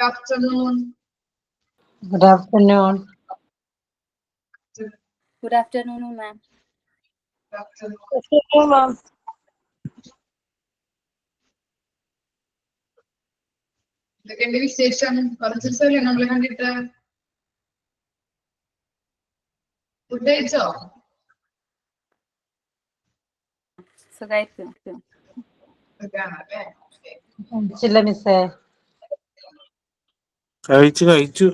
Good afternoon. Good afternoon. Good afternoon, ma'am. Good afternoon. Good afternoon, ma'am. എന്തൊക്കെയുണ്ട് വിശേഷം? കുറച്ച് ദിവസമല്ലേ നമ്മളെ കണ്ടിട്ട്? ഫുഡ് കഴിച്ചോ? സുഖായിരിക്കും. സുഖാണല്ലേ? കഴിച്ചില്ല മിസ്സേ. കഴിച്ചു കഴിച്ചോ?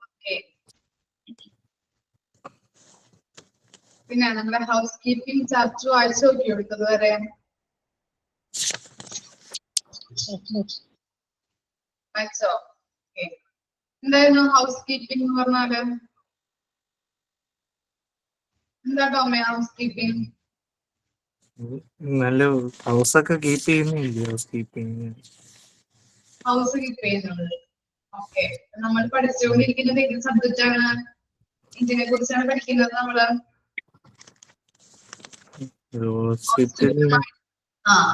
ഓക്കെ. പിന്നെ നമ്മുടെ ഹൗസ് കീപ്പിംഗ് ചാപ്റ്റർ വായിച്ചു നോക്കിയോ എടുത്തത് വരെ? വായിച്ചോ? ഓക്കെ. എന്തായിരുന്നു ഹൗസ് കീപ്പിംഗ് എന്ന് പറഞ്ഞാല്? എന്താ ടോമേ ഹൗസ് കീപ്പിംഗ്? നല്ല ഹൗസൊക്കെ കീപ്പ് ചെയ്യുന്നില്ലേ? ഹൗസ് കീപ്പിംഗ് ഹൗസ് കീപ്പ് ചെയ്യുന്നത്. ഓക്കെ. നമ്മൾ പഠിച്ചുകൊണ്ടിരിക്കുന്നത് ഏത് സബ്ജക്റ്റ് ആണ്? ഇതിനെ കുറിച്ചാണ് പഠിക്കുന്നത് നമ്മള്.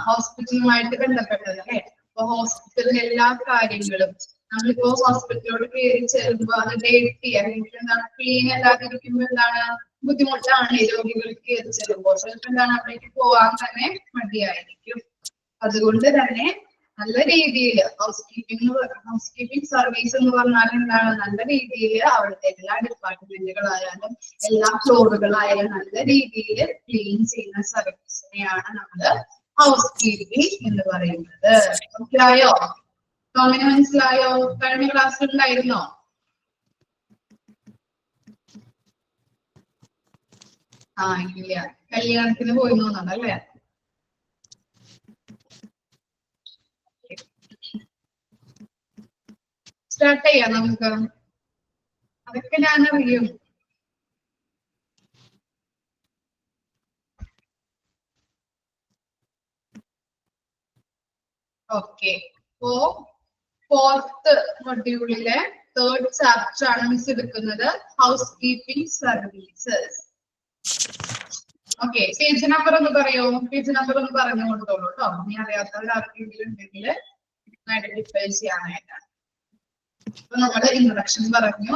ഹോസ്പിറ്റലുമായിട്ട് ബന്ധപ്പെട്ടത് അല്ലെ. അപ്പൊ ഹോസ്പിറ്റലിൽ എല്ലാ കാര്യങ്ങളും നമ്മളിപ്പോ ഹോസ്പിറ്റലിലോട് കയറി ചെല്ലുമ്പോ അത് ഡേറ്റ് അല്ലെങ്കിൽ എന്താണ് ക്ലീൻ അല്ലാതിരിക്കുമ്പോ എന്താണ് ബുദ്ധിമുട്ടാണ് രോഗികൾക്ക് കയറി ചെല്ലുമ്പോൾ. ചിലപ്പോൾ എന്താണ് അവിടേക്ക് പോവാൻ തന്നെ മടിയായിരിക്കും. അതുകൊണ്ട് തന്നെ നല്ല രീതിയിൽ ഹൗസ് കീപ്പിംഗ് സർവീസ് എന്ന് പറഞ്ഞാൽ എന്താണ് നല്ല രീതിയിൽ അവിടുത്തെ എല്ലാ ഡിപ്പാർട്ട്മെന്റുകളായാലും എല്ലാ ഫ്ലോറുകളായാലും നല്ല രീതിയിൽ ക്ലീൻ ചെയ്യുന്ന സർവീസിനെയാണ് നമ്മള് ഹൗസ് കീപ്പിംഗ് എന്ന് പറയുന്നത്. മനസ്സിലായോ? ടോമിന് മനസ്സിലായോ? കഴിഞ്ഞ ക്ലാസ്സിൽ ഉണ്ടായിരുന്നോ? ഇല്ല, കല്യാണത്തിന് പോയി തോന്നുന്നല്ലേ? സ്റ്റാർട്ട് ചെയ്യാം നമുക്ക്. അതൊക്കെ ഞാൻ അറിയും. ഓക്കെ. അപ്പോ ഫോർത്ത് മൊഡ്യൂളിലെ തേർഡ് ചാപ്റ്റർ ആണ് മിസ് എടുക്കുന്നത്, house keeping services. Okay. Page number ഒന്ന് പറയോ? പേജ് നമ്പർ ഒന്ന് പറഞ്ഞു കൊടുത്തോളൂ കേട്ടോ. ഇനി അറിയാത്തവർ ആർക്കെങ്കിലും ഉണ്ടെങ്കിൽ ഐഡന്റിഫൈ ചെയ്യാനായിട്ടാണ്. അപ്പൊ നമ്മള് ഇൻട്രൊഡക്ഷൻ പറഞ്ഞു,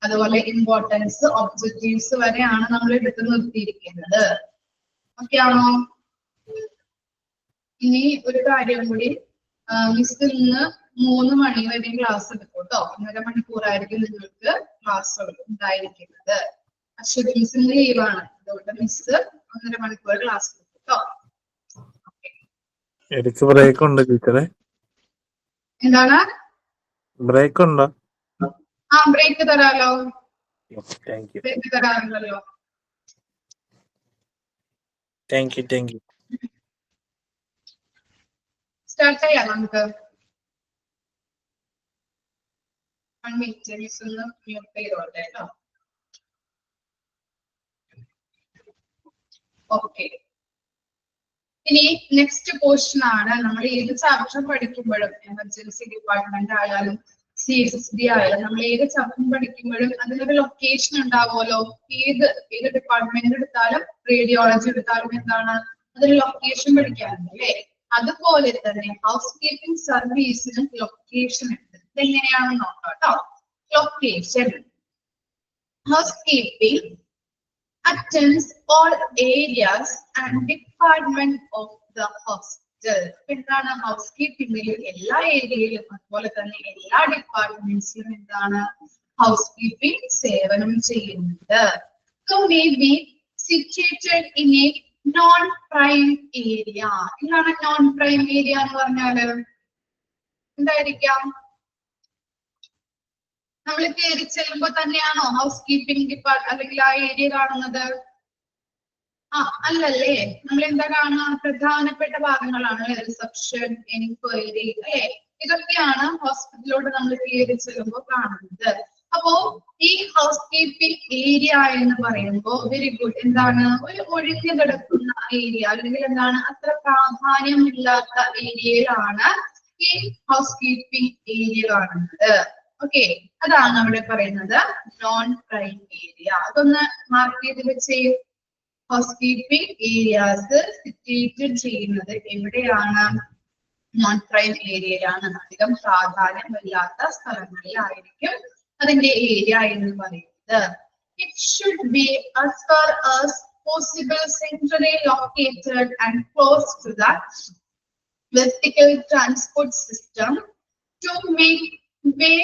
അതുപോലെ ഇമ്പോർട്ടൻസ്, ഒബ്ജക്റ്റീവ്സ് വരെയാണ് നമ്മൾ എടുത്ത് നിർത്തിയിരിക്കുന്നത്. ഓക്കെ ആണോ? ഇനി ഒരു കാര്യം കൂടി, മിസ് ഇന്ന് 3 മണി വരെ ക്ലാസ് എടുക്കും കേട്ടോ. 1.5 മണിക്കൂറായിരിക്കും നിങ്ങൾക്ക് ക്ലാസ് ഉണ്ടായിരിക്കുന്നത്. അശ്വതി മിസ്സിന് ലീവാണ്, അതുകൊണ്ട് മിസ് 1.5 മണിക്കൂർ ക്ലാസ് എടുക്കും കേട്ടോ. എനിക്ക് ബ്രേക്ക് ഉണ്ട് ടീച്ചറെ. എന്താണ് ബ്രേക്ക് ഉണ്ടോ? ബ്രേക്ക് തരാലോ. Thank you. ബ്രേക്ക് തരാറുണ്ടല്ലോ. Thank you. സ്റ്റാർട്ട് ചെയ്യാം നമുക്ക്. 1 മിനിറ്റ് മിസ് ഒന്ന് മ്യൂട്ട് ചെയ്തോട്ടെ കേട്ടോ. ഓക്കെ. ഇനി നെക്സ്റ്റ് പോർഷൻ ആണ്. നമ്മൾ ഏത് ചാപ്റ്റർ പഠിക്കുമ്പോഴും, എമർജൻസി ഡിപ്പാർട്ട്മെന്റ് ആയാലും CSSD ആയാലും, നമ്മൾ ഏത് ചാപ്റ്റർ പഠിക്കുമ്പോഴും അതിനൊരു ലൊക്കേഷൻ ഉണ്ടാവുമല്ലോ. ഏത് ഡിപ്പാർട്ട്മെന്റ് എടുത്താലും റേഡിയോളജി എടുത്താലും എന്താണ് അതൊരു ലൊക്കേഷൻ പഠിക്കാറുണ്ട് അല്ലേ? അതുപോലെ തന്നെ ഹൗസ് കീപ്പിംഗ് സർവീസിനും ലൊക്കേഷൻ ഉണ്ട്. ഇതെങ്ങനെയാണെന്ന് നോക്കാം കേട്ടോ. Location. House keeping attends all areas and department of the hospital. എന്താണ് ഹൗസ് കീപ്പിംഗിൽ എല്ലാ ഏരിയയിലും അതുപോലെ തന്നെ എല്ലാ ഡിപ്പാർട്ട്മെന്റ്സിലും എന്താണ് ഹൗസ് കീപ്പിംഗ് സേവനം ചെയ്യുന്നത്. So may be situated in a non-prime area. എന്താണ് നോൺ പ്രൈം ഏരിയ എന്ന് പറഞ്ഞാല്? എന്തായിരിക്കാം? നമ്മൾ കയറി ചെല്ലുമ്പോ തന്നെയാണോ ഹൗസ് കീപ്പിംഗ് ഡിപ്പാർട്ട്മെന്റ് അല്ലെങ്കിൽ ആ ഏരിയ കാണുന്നത്? അല്ലല്ലേ. നമ്മൾ എന്താ കാണുക? പ്രധാനപ്പെട്ട ഭാഗങ്ങളാണ് റിസപ്ഷൻ, എൻക്വയറി അല്ലെ? ഇതൊക്കെയാണ് ഹോസ്പിറ്റലിലോട്ട് നമ്മൾ കയറി ചെല്ലുമ്പോൾ കാണുന്നത്. അപ്പോ ഈ ഹൗസ് കീപ്പിംഗ് ഏരിയ എന്ന് പറയുമ്പോൾ വെരി ഗുഡ്, എന്താണ് ഒരു ഒഴിഞ്ഞു കിടക്കുന്ന ഏരിയ അല്ലെങ്കിൽ എന്താണ് അത്ര പ്രാധാന്യമില്ലാത്ത ഏരിയയിലാണ് ഈ ഹൗസ് കീപ്പിംഗ് ഏരിയ കാണുന്നത്. ഓക്കെ, അതാണ് അവിടെ പറയുന്നത് നോൺ പ്രൈം ഏരിയ. അതൊന്ന് മാർക്ക് ചെയ്ത് വെച്ച്. ഹൗസ് കീപ്പിംഗ് ഏരിയാസ് സിറ്റുവേറ്റഡ് ചെയ്യുന്നത് എവിടെയാണ്? നോൺ പ്രൈം ഏരിയയിലാണ്, അധികം പ്രാധാന്യമില്ലാത്ത സ്ഥലങ്ങളിലായിരിക്കും അതിന്റെ ഏരിയ എന്ന് പറയുന്നത്. It should be as far as possible centrally located and close to the vertical transport system to make way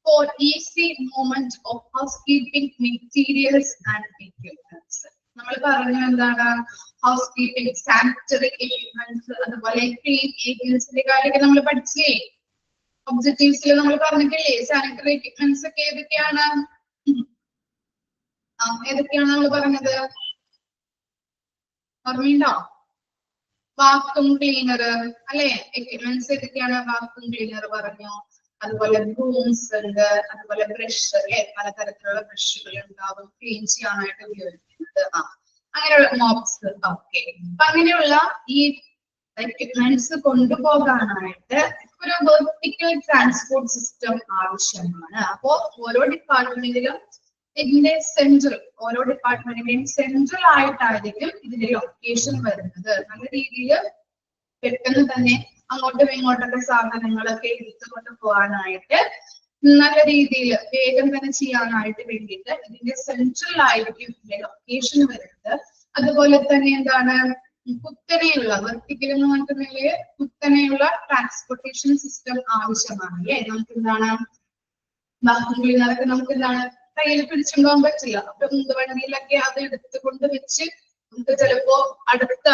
for easy movement of housekeeping materials and equipments. നമ്മൾ പറഞ്ഞു എന്താണ് ഹൗസ് കീപ്പിംഗ്, സാനിറ്ററി എക്യുപ്മെന്റ്സ്, അതുപോലെ clean ഏരിയൻസിന്റെ കാര്യമൊക്കെ നമ്മൾ പഠിച്ചില്ലേ? ഒബ്ജക്റ്റീവ്സിൽ നമ്മൾ പറഞ്ഞിട്ടില്ലേ sanitary equipments ഒക്കെ ഏതൊക്കെയാണ്? ഏതൊക്കെയാണ് നമ്മൾ പറഞ്ഞത്? ഓർമ്മയുണ്ടോ? വാക്യൂം ക്ലീനർ അല്ലെ? എക്യുപ്മെന്റ്സ് ഏതൊക്കെയാണ്? വാക്യൂം ക്ലീനർ പറഞ്ഞു, അതുപോലെ ബ്രൂംസ് ഉണ്ട്, അതുപോലെ ബ്രഷ് അല്ലെ, പലതരത്തിലുള്ള ബ്രഷുകൾ ഉണ്ടാവും ക്ലീൻ ചെയ്യാനായിട്ട് ഉപയോഗിക്കുന്നത്. അങ്ങനെയുള്ള മോപ്സ്. ഓക്കെ, അപ്പൊ അങ്ങനെയുള്ള ഈ എക്യുപ്മെന്റ്സ് കൊണ്ടുപോകാനായിട്ട് ഒരു വെർട്ടിക്കൽ ട്രാൻസ്പോർട്ട് സിസ്റ്റം ആവശ്യമാണ്. അപ്പോ ഓരോ ഡിപ്പാർട്ട്മെന്റിലും ഇതിന്റെ സെൻട്രൽ, ഓരോ ഡിപ്പാർട്ട്മെന്റിന്റെയും സെൻട്രൽ ആയിട്ടായിരിക്കും ഇതിന്റെ ലൊക്കേഷൻ വരുന്നത്. നല്ല രീതിയിൽ പെട്ടെന്ന് തന്നെ അങ്ങോട്ടും ഇങ്ങോട്ടൊക്കെ സാധനങ്ങളൊക്കെ എടുത്തുകൊണ്ട് പോകാനായിട്ട്, നല്ല രീതിയിൽ വേഗം തന്നെ ചെയ്യാനായിട്ട് വേണ്ടിയിട്ട് ഇതിന്റെ സെൻട്രൽ ആയിരിക്കും ഇതിന്റെ ലൊക്കേഷൻ വരുന്നത്. അതുപോലെ തന്നെ എന്താണ്, കുത്തനെയുള്ള വെർട്ടിക്കൽ എന്ന് പറഞ്ഞിട്ടുണ്ടെങ്കിൽ കുത്തനെയുള്ള ട്രാൻസ്പോർട്ടേഷൻ സിസ്റ്റം ആവശ്യമാണ് അല്ലേ? നമുക്ക് എന്താണ് വാക്യൂം ക്ലീനറൊക്കെ നമുക്ക് എന്താണ് കയ്യിൽ പിടിച്ചുകൊണ്ടുപോകാൻ പറ്റില്ല. അപ്പൊ വണ്ടിയിലൊക്കെ അത് എടുത്തുകൊണ്ട് വെച്ച് നമുക്ക് ചിലപ്പോ അടുത്ത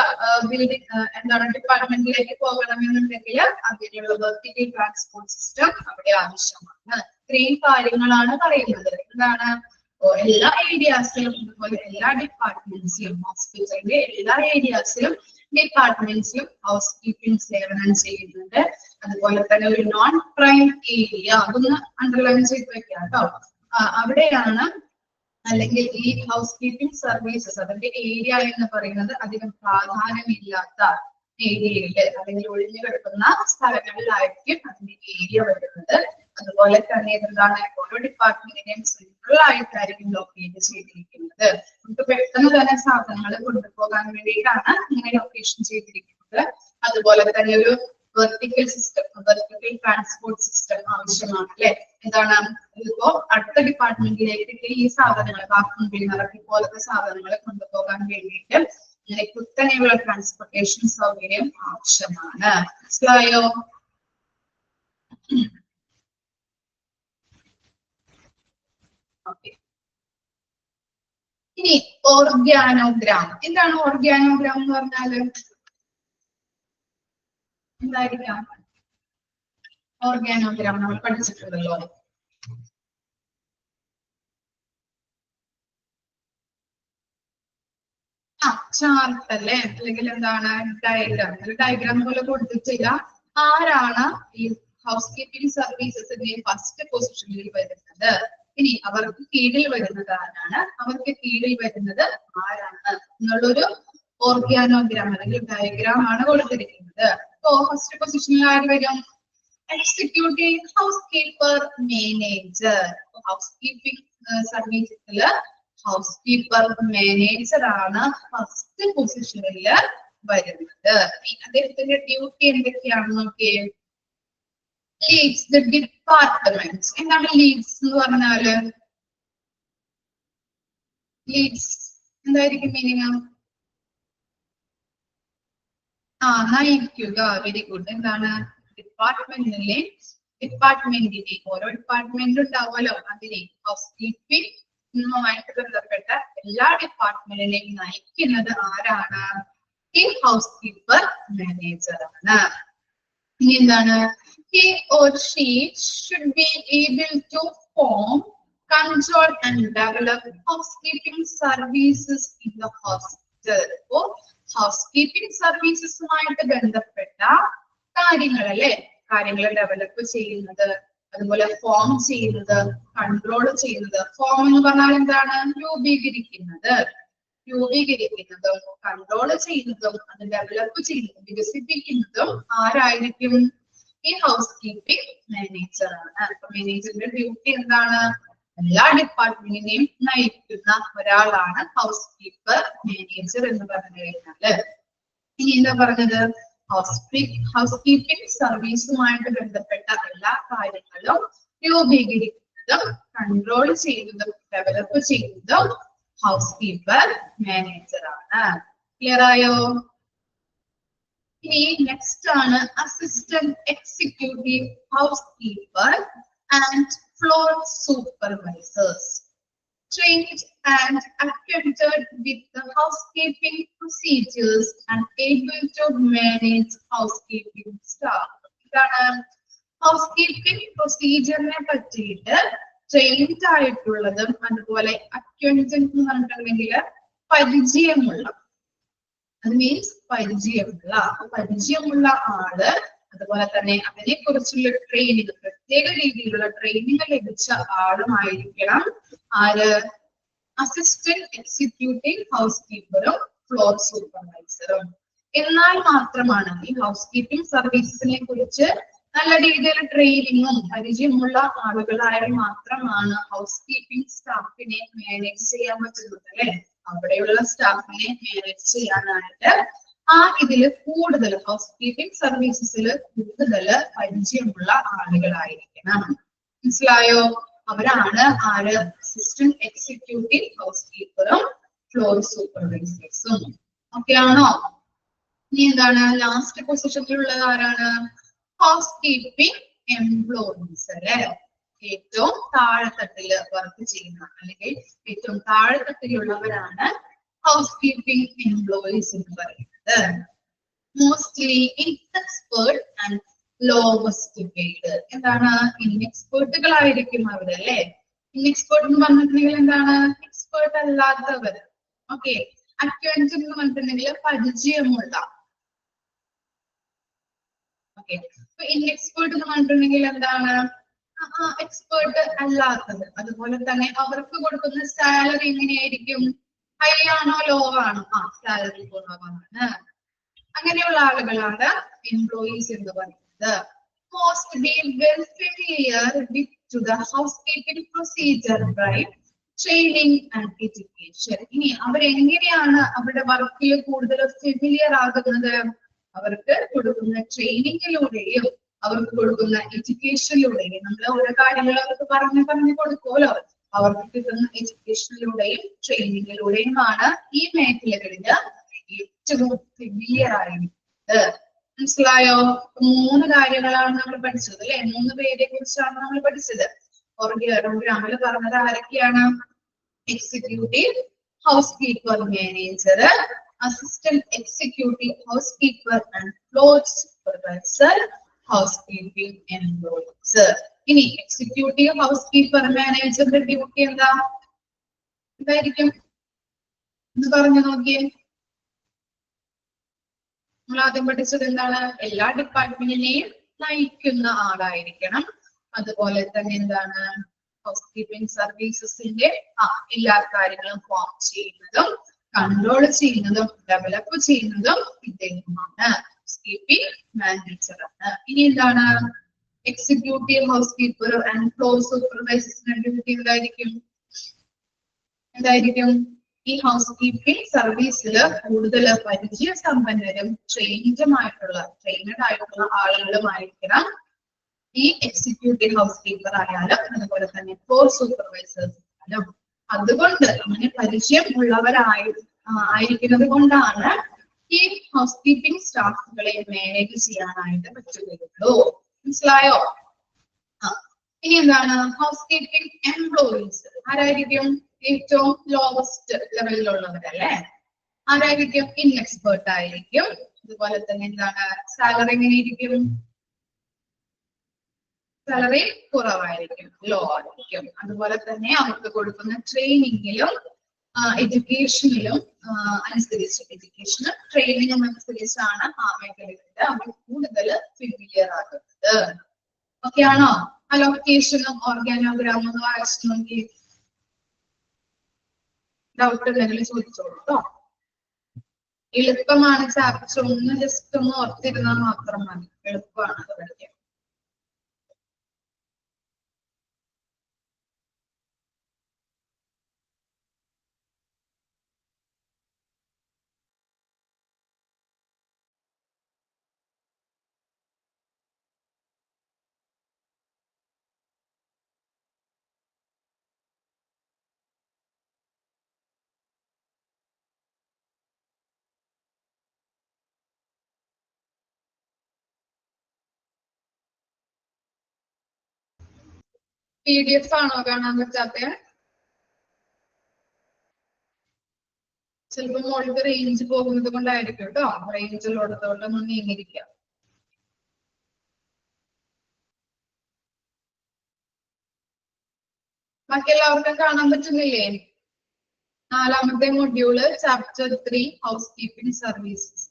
ബിൽഡിംഗ് എന്താണ് ഡിപ്പാർട്ട്മെന്റിലേക്ക് പോകണമെന്നുണ്ടെങ്കിൽ അങ്ങനെയുള്ള വെർട്ടിക്കൽ ട്രാൻസ്പോർട്ട് സിസ്റ്റം അവിടെ ആവശ്യമാണ്. ഇത്രയും കാര്യങ്ങളാണ് പറയുന്നത്. എന്താണ്, എല്ലാ ഏരിയാസിലും, അതുപോലെ എല്ലാ ഡിപ്പാർട്ട്മെന്റ്സിലും, ഹോസ്പിറ്റലിന്റെ എല്ലാ ഏരിയാസിലും ഡിപ്പാർട്ട്മെന്റ്സിലും ഹൗസ് കീപ്പിംഗ് സേവനം ചെയ്യുന്നുണ്ട്. അതുപോലെ തന്നെ ഒരു നോൺ പ്രൈം ഏരിയ, അതൊന്ന് അണ്ടർലൈൻ ചെയ്ത് വെക്കാം കേട്ടോ. അവിടെയാണ്, അല്ലെങ്കിൽ ഈ ഹൗസ് കീപ്പിംഗ് സർവീസസ് അതിന്റെ ഏരിയ എന്ന് പറയുന്നത് അധികം പ്രാധാന്യമില്ലാത്ത ഏരിയയില് അല്ലെങ്കിൽ ഒഴിഞ്ഞു കിടക്കുന്ന സ്ഥലങ്ങളിലായിരിക്കും അതിന്റെ ഏരിയ വരുന്നത്. അതുപോലെ തന്നെ എന്താണ്, ഓരോ ഡിപ്പാർട്ട്മെന്റിന്റെയും സെൻട്രൽ ആയിട്ടായിരിക്കും ലൊക്കേറ്റ് ചെയ്തിരിക്കുന്നത്. നമുക്ക് പെട്ടെന്ന് തന്നെ സാധനങ്ങൾ കൊണ്ടുപോകാൻ വേണ്ടിയിട്ടാണ് ഇങ്ങനെ ലൊക്കേഷൻ ചെയ്തിരിക്കുന്നത്. അതുപോലെ തന്നെ ഒരു vertical system, vertical transport system ആവശ്യമാണ് അല്ലെ? എന്താണ്, ഇതിപ്പോ അടുത്ത ഡിപ്പാർട്ട്മെന്റിലേക്ക് ഈ സാധനങ്ങൾ, വാക്യൂം ക്ലീനറൊക്കെ പോലത്തെ സാധനങ്ങൾ കൊണ്ടുപോകാൻ വേണ്ടിയിട്ട് ഇങ്ങനെ കുത്തനെയുള്ള ട്രാൻസ്പോർട്ടേഷൻ സൗകര്യം ആവശ്യമാണ്. മനസ്സിലായോ? ഓക്കെ, ഇനി ഓർഗാനോഗ്രാം. എന്താണ് ഓർഗാനോഗ്രാം എന്ന് പറഞ്ഞാല്? എന്തായിരിക്കാം ഓർഗാനോഗ്രാം? നമ്മൾ പഠിച്ചിട്ടുണ്ടല്ലോ. ചാർട്ട് അല്ലേ, അല്ലെങ്കിൽ എന്താണ് ഡയഗ്രാം. ഡയഗ്രാം പോലെ കൊടുത്തിട്ടില്ല. ആരാണ് ഈ ഹൗസ് കീപ്പിംഗ് സർവീസസിന്റെ ഫസ്റ്റ് പൊസിഷനിൽ വരുന്നത്, ഇനി അവർക്ക് കീഴിൽ വരുന്നത് ആരാണ്, അവർക്ക് കീഴിൽ വരുന്നത് ആരാണ് എന്നുള്ളൊരു ഓർഗാനോഗ്രാം അല്ലെങ്കിൽ ഡയഗ്രാം ആണ് കൊടുത്തിരിക്കുന്നത്. അപ്പോ ഫസ്റ്റ് പൊസിഷനിൽ ആര് വരും? Executive house keeper manager. House keeping സർവീസസില് house keeper manager ആണ് ഫസ്റ്റ് പൊസിഷനിൽ വരുന്നത്. അദ്ദേഹത്തിന്റെ ഡ്യൂട്ടി എന്തൊക്കെയാണ് നോക്കിയേ? Leeds the department. എന്താണ് ലീഡ്സ് എന്ന് പറഞ്ഞാല്? ലീഡ്സ് എന്തായിരിക്കും മീനിങ്? നയിക്കുക. Very good. എന്താണ്, ഡിപ്പാർട്ട്മെന്റിന്റെ ഓരോ ഡിപ്പാർട്ട്മെന്റും ഉണ്ടാവുമല്ലോ, അതിനെ ഹൗസ് കീപ്പിംഗ് ുമായിട്ട് ബന്ധപ്പെട്ട എല്ലാ ഡിപ്പാർട്ട്മെന്റിനെയും നയിക്കുന്നത് ആരാണ്? ഈ ഹൗസ് കീപ്പർ മാനേജർ ആണ്. ഇനി എന്താണ്? He or she should be able to form, control and develop housekeeping services in the hospital. അപ്പോൾ ഹൗസ്കീപ്പിംഗ് സർവീസസുമായിട്ട് ബന്ധപ്പെട്ട കാര്യങ്ങൾ അല്ലെ, കാര്യങ്ങൾ ഡെവലപ്പ് ചെയ്യുന്നത്, അതുപോലെ ഫോം ചെയ്യുന്നത്, കൺട്രോൾ ചെയ്യുന്നത്. ഫോം എന്ന് പറഞ്ഞാൽ എന്താണ്? രൂപീകരിക്കുന്നതും കൺട്രോൾ ചെയ്യുന്നതും അത് ഡെവലപ്പ് ചെയ്യുന്നതും വികസിപ്പിക്കുന്നതും ആരായിരിക്കും? ഈ ഹൗസ് കീപ്പിംഗ് മാനേജർ ആണ്. അപ്പൊ മാനേജറിന്റെ ഡ്യൂട്ടി എന്താണ്? എല്ലാ ഡിപ്പാർട്ട്മെന്റിനെയും നയിക്കുന്ന ഒരാളാണ് ഹൗസ് കീപ്പർ മാനേജർ എന്ന് പറഞ്ഞു കഴിഞ്ഞാല്. ഇനി എന്താ പറഞ്ഞത്? ഹൗസ്കീപ്പിംഗ് സർവീസുമായിട്ട് ബന്ധപ്പെട്ട എല്ലാ കാര്യങ്ങളും രൂപീകരിക്കുന്നതും കൺട്രോൾ ചെയ്യുന്നതും ഡെവലപ്പ് ചെയ്യുന്നതും ഹൗസ് കീപ്പർ മാനേജർ ആണ്. ക്ലിയർ ആയോ? ഇനി നെക്സ്റ്റ് ആണ് assistant executive housekeeper and floor supervisors. Trained and acquainted with the housekeeping procedures and able to manage housekeeping staff. ഇതാണ് ഹൗസ്കീപ്പിംഗ് പ്രൊസീജിയറിനെ പറ്റിയിട്ട് ട്രെയിൻഡ് ആയിട്ടുള്ളതും അതുപോലെ അക്വൈന്റഡ് എന്ന് പറഞ്ഞിട്ടുണ്ടെങ്കിൽ പരിചയമുള്ള, അത് മീൻസ് പരിചയമുള്ള ആള്, അതുപോലെ തന്നെ അതിനെ കുറിച്ചുള്ള ട്രെയിനിങ്, പ്രത്യേക രീതിയിലുള്ള ട്രെയിനിങ് ലഭിച്ച ആളുമായിരിക്കണം ആര്? അസിസ്റ്റന്റ് എക്സിക്യൂട്ടീവ് ഹൗസ് കീപ്പറും ഫ്ലോർ സൂപ്പർവൈസറും. എന്നാൽ മാത്രമാണ് ഈ ഹൗസ് കീപ്പിംഗ് സർവീസസിനെ കുറിച്ച് നല്ല രീതിയിൽ ട്രെയിനിങ്ങും പരിചയമുള്ള ആളുകളായാൽ മാത്രമാണ് ഹൗസ് കീപ്പിംഗ് സ്റ്റാഫിനെ മാനേജ് ചെയ്യാൻ പറ്റുന്നത് അല്ലെ. അവിടെയുള്ള സ്റ്റാഫിനെ മാനേജ് ചെയ്യാനായിട്ട് ഇതില് കൂടുതൽ ഹൗസ് കീപ്പിംഗ് സർവീസസിൽ കൂടുതൽ പരിചയമുള്ള ആളുകളായിരിക്കണം. മനസ്സിലായോ? അവരാണ് ആര്? അസിസ്റ്റന്റ് എക്സിക്യൂട്ടീവ് ഹൗസ് കീപ്പറും ഫ്ലോർ സൂപ്പർവൈസേഴ്സും. ഓക്കെ ആണോ? ഇനി എന്താണ് ലാസ്റ്റ് പൊസിഷനിലുള്ളത്? ആരാണ്? ഹൗസ് കീപ്പിംഗ് എംപ്ലോയീസ് അല്ലെ. ഏറ്റവും താഴെത്തട്ടില് വർക്ക് ചെയ്യുന്ന അല്ലെങ്കിൽ ഏറ്റവും താഴെത്തട്ടിലുള്ളവരാണ് ഹൗസ് കീപ്പിംഗ് എംപ്ലോയീസ് എന്ന് പറയുന്നത്. Mostly inexpert and lowest paid. എന്താണ്? ഇൻഎക്സ്പേർട്ടുകളായിരിക്കും അവരല്ലേ. ഇൻഎക്സ്പേർട്ട് എന്ന് പറഞ്ഞിട്ടുണ്ടെങ്കിൽ എന്താണ്? എക്സ്പേർട്ട് അല്ലാത്തവർ. ഓക്കെ. അക്വൈന്റഡ് എന്ന് പറഞ്ഞിട്ടുണ്ടെങ്കിൽ പരിചയമുള്ള. ഓക്കെ. ഇൻഎക്സ്പേർട്ട് എന്ന് പറഞ്ഞിട്ടുണ്ടെങ്കിൽ എന്താണ്? എക്സ്പേർട്ട് അല്ലാത്തത്. അതുപോലെ തന്നെ അവർക്ക് കൊടുക്കുന്ന സാലറി എങ്ങനെയായിരിക്കും? ഹൈ ആണോ ലോ ആണോ? സാലറി കുറവാണ്. അങ്ങനെയുള്ള ആളുകളാണ് എംപ്ലോയീസ് എന്ന് പറയുന്നത്. Most be well familiar with the housekeeping procedure by training and education. ഇനി അവരെങ്ങനെയാണ് അവരുടെ വർക്കിൽ കൂടുതൽ ഫെമിലിയർ ആകുന്നത്? അവർക്ക് കൊടുക്കുന്ന ട്രെയിനിങ്ങിലൂടെയും അവർക്ക് കൊടുക്കുന്ന എഡ്യൂക്കേഷനിലൂടെയും. നമ്മൾ ഓരോ കാര്യങ്ങൾ അവർക്ക് പറഞ്ഞു കൊടുക്കുമല്ലോ. അവർക്ക് കിട്ടുന്ന എഡ്യൂക്കേഷനിലൂടെയും ട്രെയിനിങ്ങിലൂടെയുമാണ് ഈ മേഖലകളിൽ ഏറ്റവും ഫെമിലിയർ ആയിരിക്കുന്നത്. മനസ്സിലായോ? 3 കാര്യങ്ങളാണ് നമ്മൾ പഠിച്ചത് അല്ലെ. 3 പേരെ കുറിച്ചാണ് നമ്മൾ പഠിച്ചത്. പ്രോഗ്രാമിൽ പറഞ്ഞത് ആരൊക്കെയാണ്? Executive house keeper manager, assistant executive housekeeper and floor supervisor, house keeping employees. ഇനി എക്സിക്യൂട്ടീവ് ഹൗസ് കീപ്പർ മാനേജറിന്റെ ഡ്യൂട്ടി എന്തായിരിക്കും എന്ന് പറഞ്ഞു നോക്കിയേ. നമ്മൾ ആദ്യം പഠിച്ചത് എന്താണ്? എല്ലാ ഡിപ്പാർട്ട്മെന്റിനെയും നയിക്കുന്ന ആളായിരിക്കണം. അതുപോലെ തന്നെ എന്താണ്? ഹൗസ് കീപ്പിംഗ് സർവീസസിന്റെ എല്ലാ കാര്യങ്ങളും ഫോം ചെയ്യുന്നതും കൺട്രോൾ ചെയ്യുന്നതും ഡെവലപ്പ് ചെയ്യുന്നതും ഇദ്ദേഹമാണ്. ഹൗസ് കീപ്പിംഗ് മാനേജർ ആണ്. ഇനി എന്താണ്? Executive housekeeper and floor സൂപ്പർവൈസേഴ്സിന്റെ ഡ്യൂട്ടി എന്തായിരിക്കും? ഈ ഹൗസ് കീപ്പിംഗ് സർവീസിൽ കൂടുതൽ പരിചയസമ്പന്നരും ട്രെയിനഡ് ആയിട്ടുള്ള ആളുകളുമായിരിക്കണം ഈ എക്സിക്യൂട്ടീവ് ഹൗസ് കീപ്പർ ആയാലും അതുപോലെ തന്നെ ഫ്ലോർ സൂപ്പർവൈസേഴ്സ് ആയാലും. അതുകൊണ്ട് അങ്ങനെ പരിചയം ആയിരിക്കുന്നത് കൊണ്ടാണ് ഈ ഹൗസ് കീപ്പിംഗ് സ്റ്റാഫുകളെ മാനേജ് ചെയ്യാനായിട്ട് പറ്റുകയുള്ളൂ. മനസ്സിലായോ? ഇനി എന്താണ്? ഹൗസ് കീപ്പിംഗ് എംപ്ലോയീസ് ആരായിരിക്കും? ഏറ്റവും ലോവസ്റ്റ് ലെവലിലുള്ളവരല്ലേ. ആരായിരിക്കും? ഇൻഎക്സ്പേർട്ട് ആയിരിക്കും. അതുപോലെ തന്നെ എന്താണ്? സാലറി എങ്ങനെയിരിക്കും? സാലറി കുറവായിരിക്കും, ലോ ആയിരിക്കും. അതുപോലെ തന്നെ അവർക്ക് കൊടുക്കുന്ന ട്രെയിനിങ്ങിലും എഡ്യൂക്കേഷനിലും ട്രെയിനിങ്ങും അനുസരിച്ചാണ് ആ മേഖലകളിൽ അവർ കൂടുതൽ ഫെമിലിയർ ആകുന്നത്. ഓക്കെ ആണോ? ആ ലൊക്കേഷനും ഓർഗാനോഗ്രാമും ഒന്ന് വായിച്ചു നോക്കി. ഡൗട്ട് എന്തെങ്കിലും ചോദിച്ചോളൂ കേട്ടോ. എളുപ്പമാണ് ചാപ്റ്റർ. ഒന്ന് ജസ്റ്റ് ഒന്ന് ഓർത്തിരുന്നാൽ മാത്രം മതി. എളുപ്പമാണ് അത് പഠിക്കാൻ. PDF ആണോ കാണാൻ പറ്റാത്ത? ചിലപ്പോൾ മോൾക്ക് റേഞ്ച് പോകുന്നത് കൊണ്ടായിരിക്കും കേട്ടോ. റേഞ്ചിലുള്ളതുകൊണ്ടൊന്നും നീങ്ങിയിരിക്കാം. ബാക്കി എല്ലാവർക്കും കാണാൻ പറ്റുന്നില്ലേ? 4ാമത്തെ module chapter 3 housekeeping services.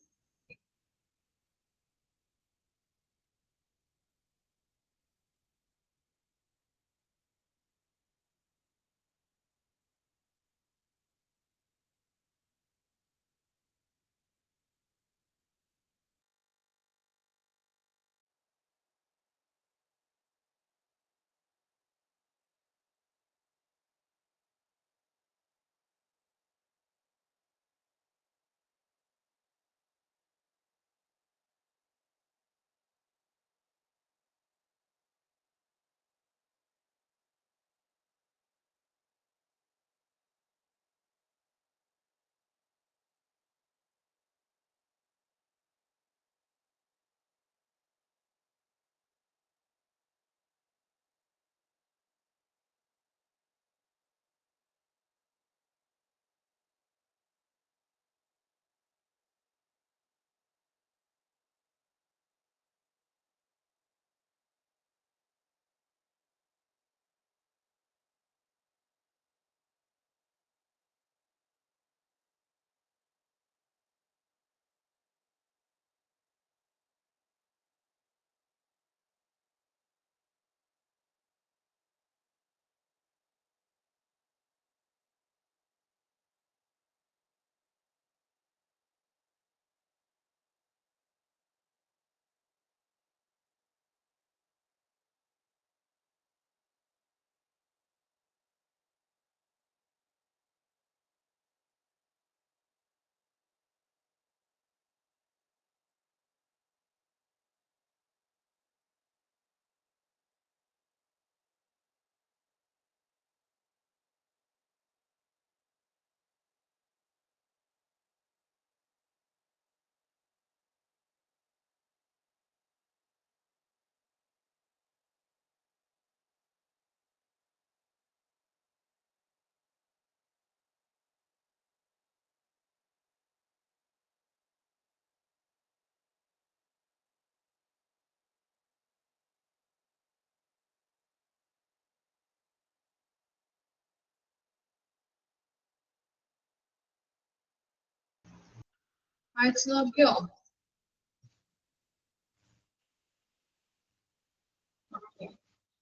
അയച്ചു നോക്കിയോ?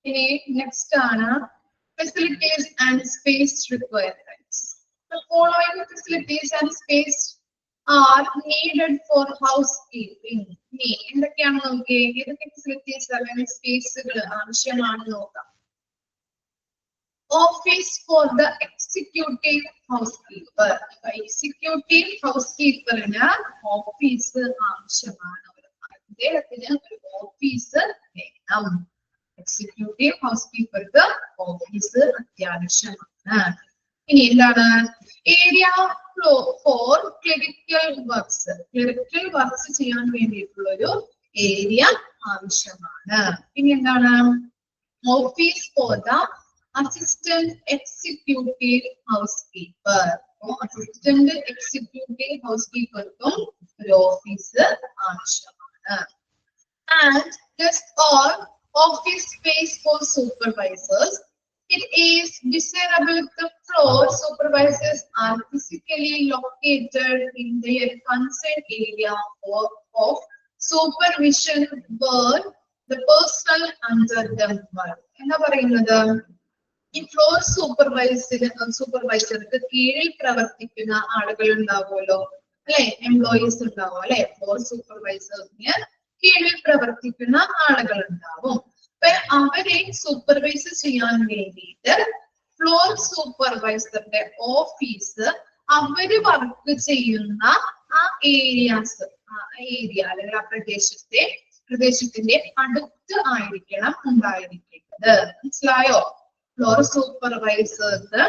ഇനി നെക്സ്റ്റ് ആണ് facilities and space requirements. The following facilities and space are needed for housekeeping. ഇനി എന്തൊക്കെയാണ് നോക്കിയേ? ഏതൊക്കെ ഫെസിലിറ്റീസ് അല്ലെങ്കിൽ സ്പേസുകൾ ആവശ്യമാണ് നോക്കാം. Office for the executive housekeeper. Executive ഹൗസ്കീപ്പറിന് ഓഫീസ് ആവശ്യമാണ്. അദ്ദേഹത്തിന് ഒരു ഓഫീസ് വേണം. എക്സിക്യൂട്ടീവ് ഹൗസ്കീപ്പർക്ക് ഓഫീസ് അത്യാവശ്യമാണ്. ഇനി എന്താണ്? Area for clerical works. Clerical works ചെയ്യാൻ വേണ്ടിയിട്ടുള്ള ഒരു ഏരിയ ആവശ്യമാണ്. ഇനി എന്താണ്? Office for the assistant executive housekeeper. Assistant executive ഹൗസ്കീപ്പർക്കും ഒരു ഓഫീസ് ആവശ്യമാണ്. And just or office space for supervisors. It is desirable if the floor supervisors are physically located in their concerned area of supervision where the person under them work. എന്താ പറയുന്നത്? ഈ floor സൂപ്പർവൈസർക്ക് കീഴിൽ പ്രവർത്തിക്കുന്ന ആളുകൾ ഉണ്ടാവുമല്ലോ അല്ലെ, employees ഉണ്ടാവും അല്ലെ. ഫ്ലോർ സൂപ്പർവൈസറിന് കീഴിൽ പ്രവർത്തിക്കുന്ന ആളുകൾ ഉണ്ടാവും. അവരെ സൂപ്പർവൈസ് ചെയ്യാൻ വേണ്ടിയിട്ട് ഫ്ലോർ സൂപ്പർവൈസറുടെ ഓഫീസ് അവര് വർക്ക് ചെയ്യുന്ന ആ ഏരിയാസ്, ഏരിയ അല്ലെങ്കിൽ ആ പ്രദേശത്തിന്റെ അടുത്ത് ആയിരിക്കണം ഉണ്ടായിരിക്കുന്നത്. മനസ്സിലായോ? ഫ്ലോർ സൂപ്പർവൈസേഴ്സ്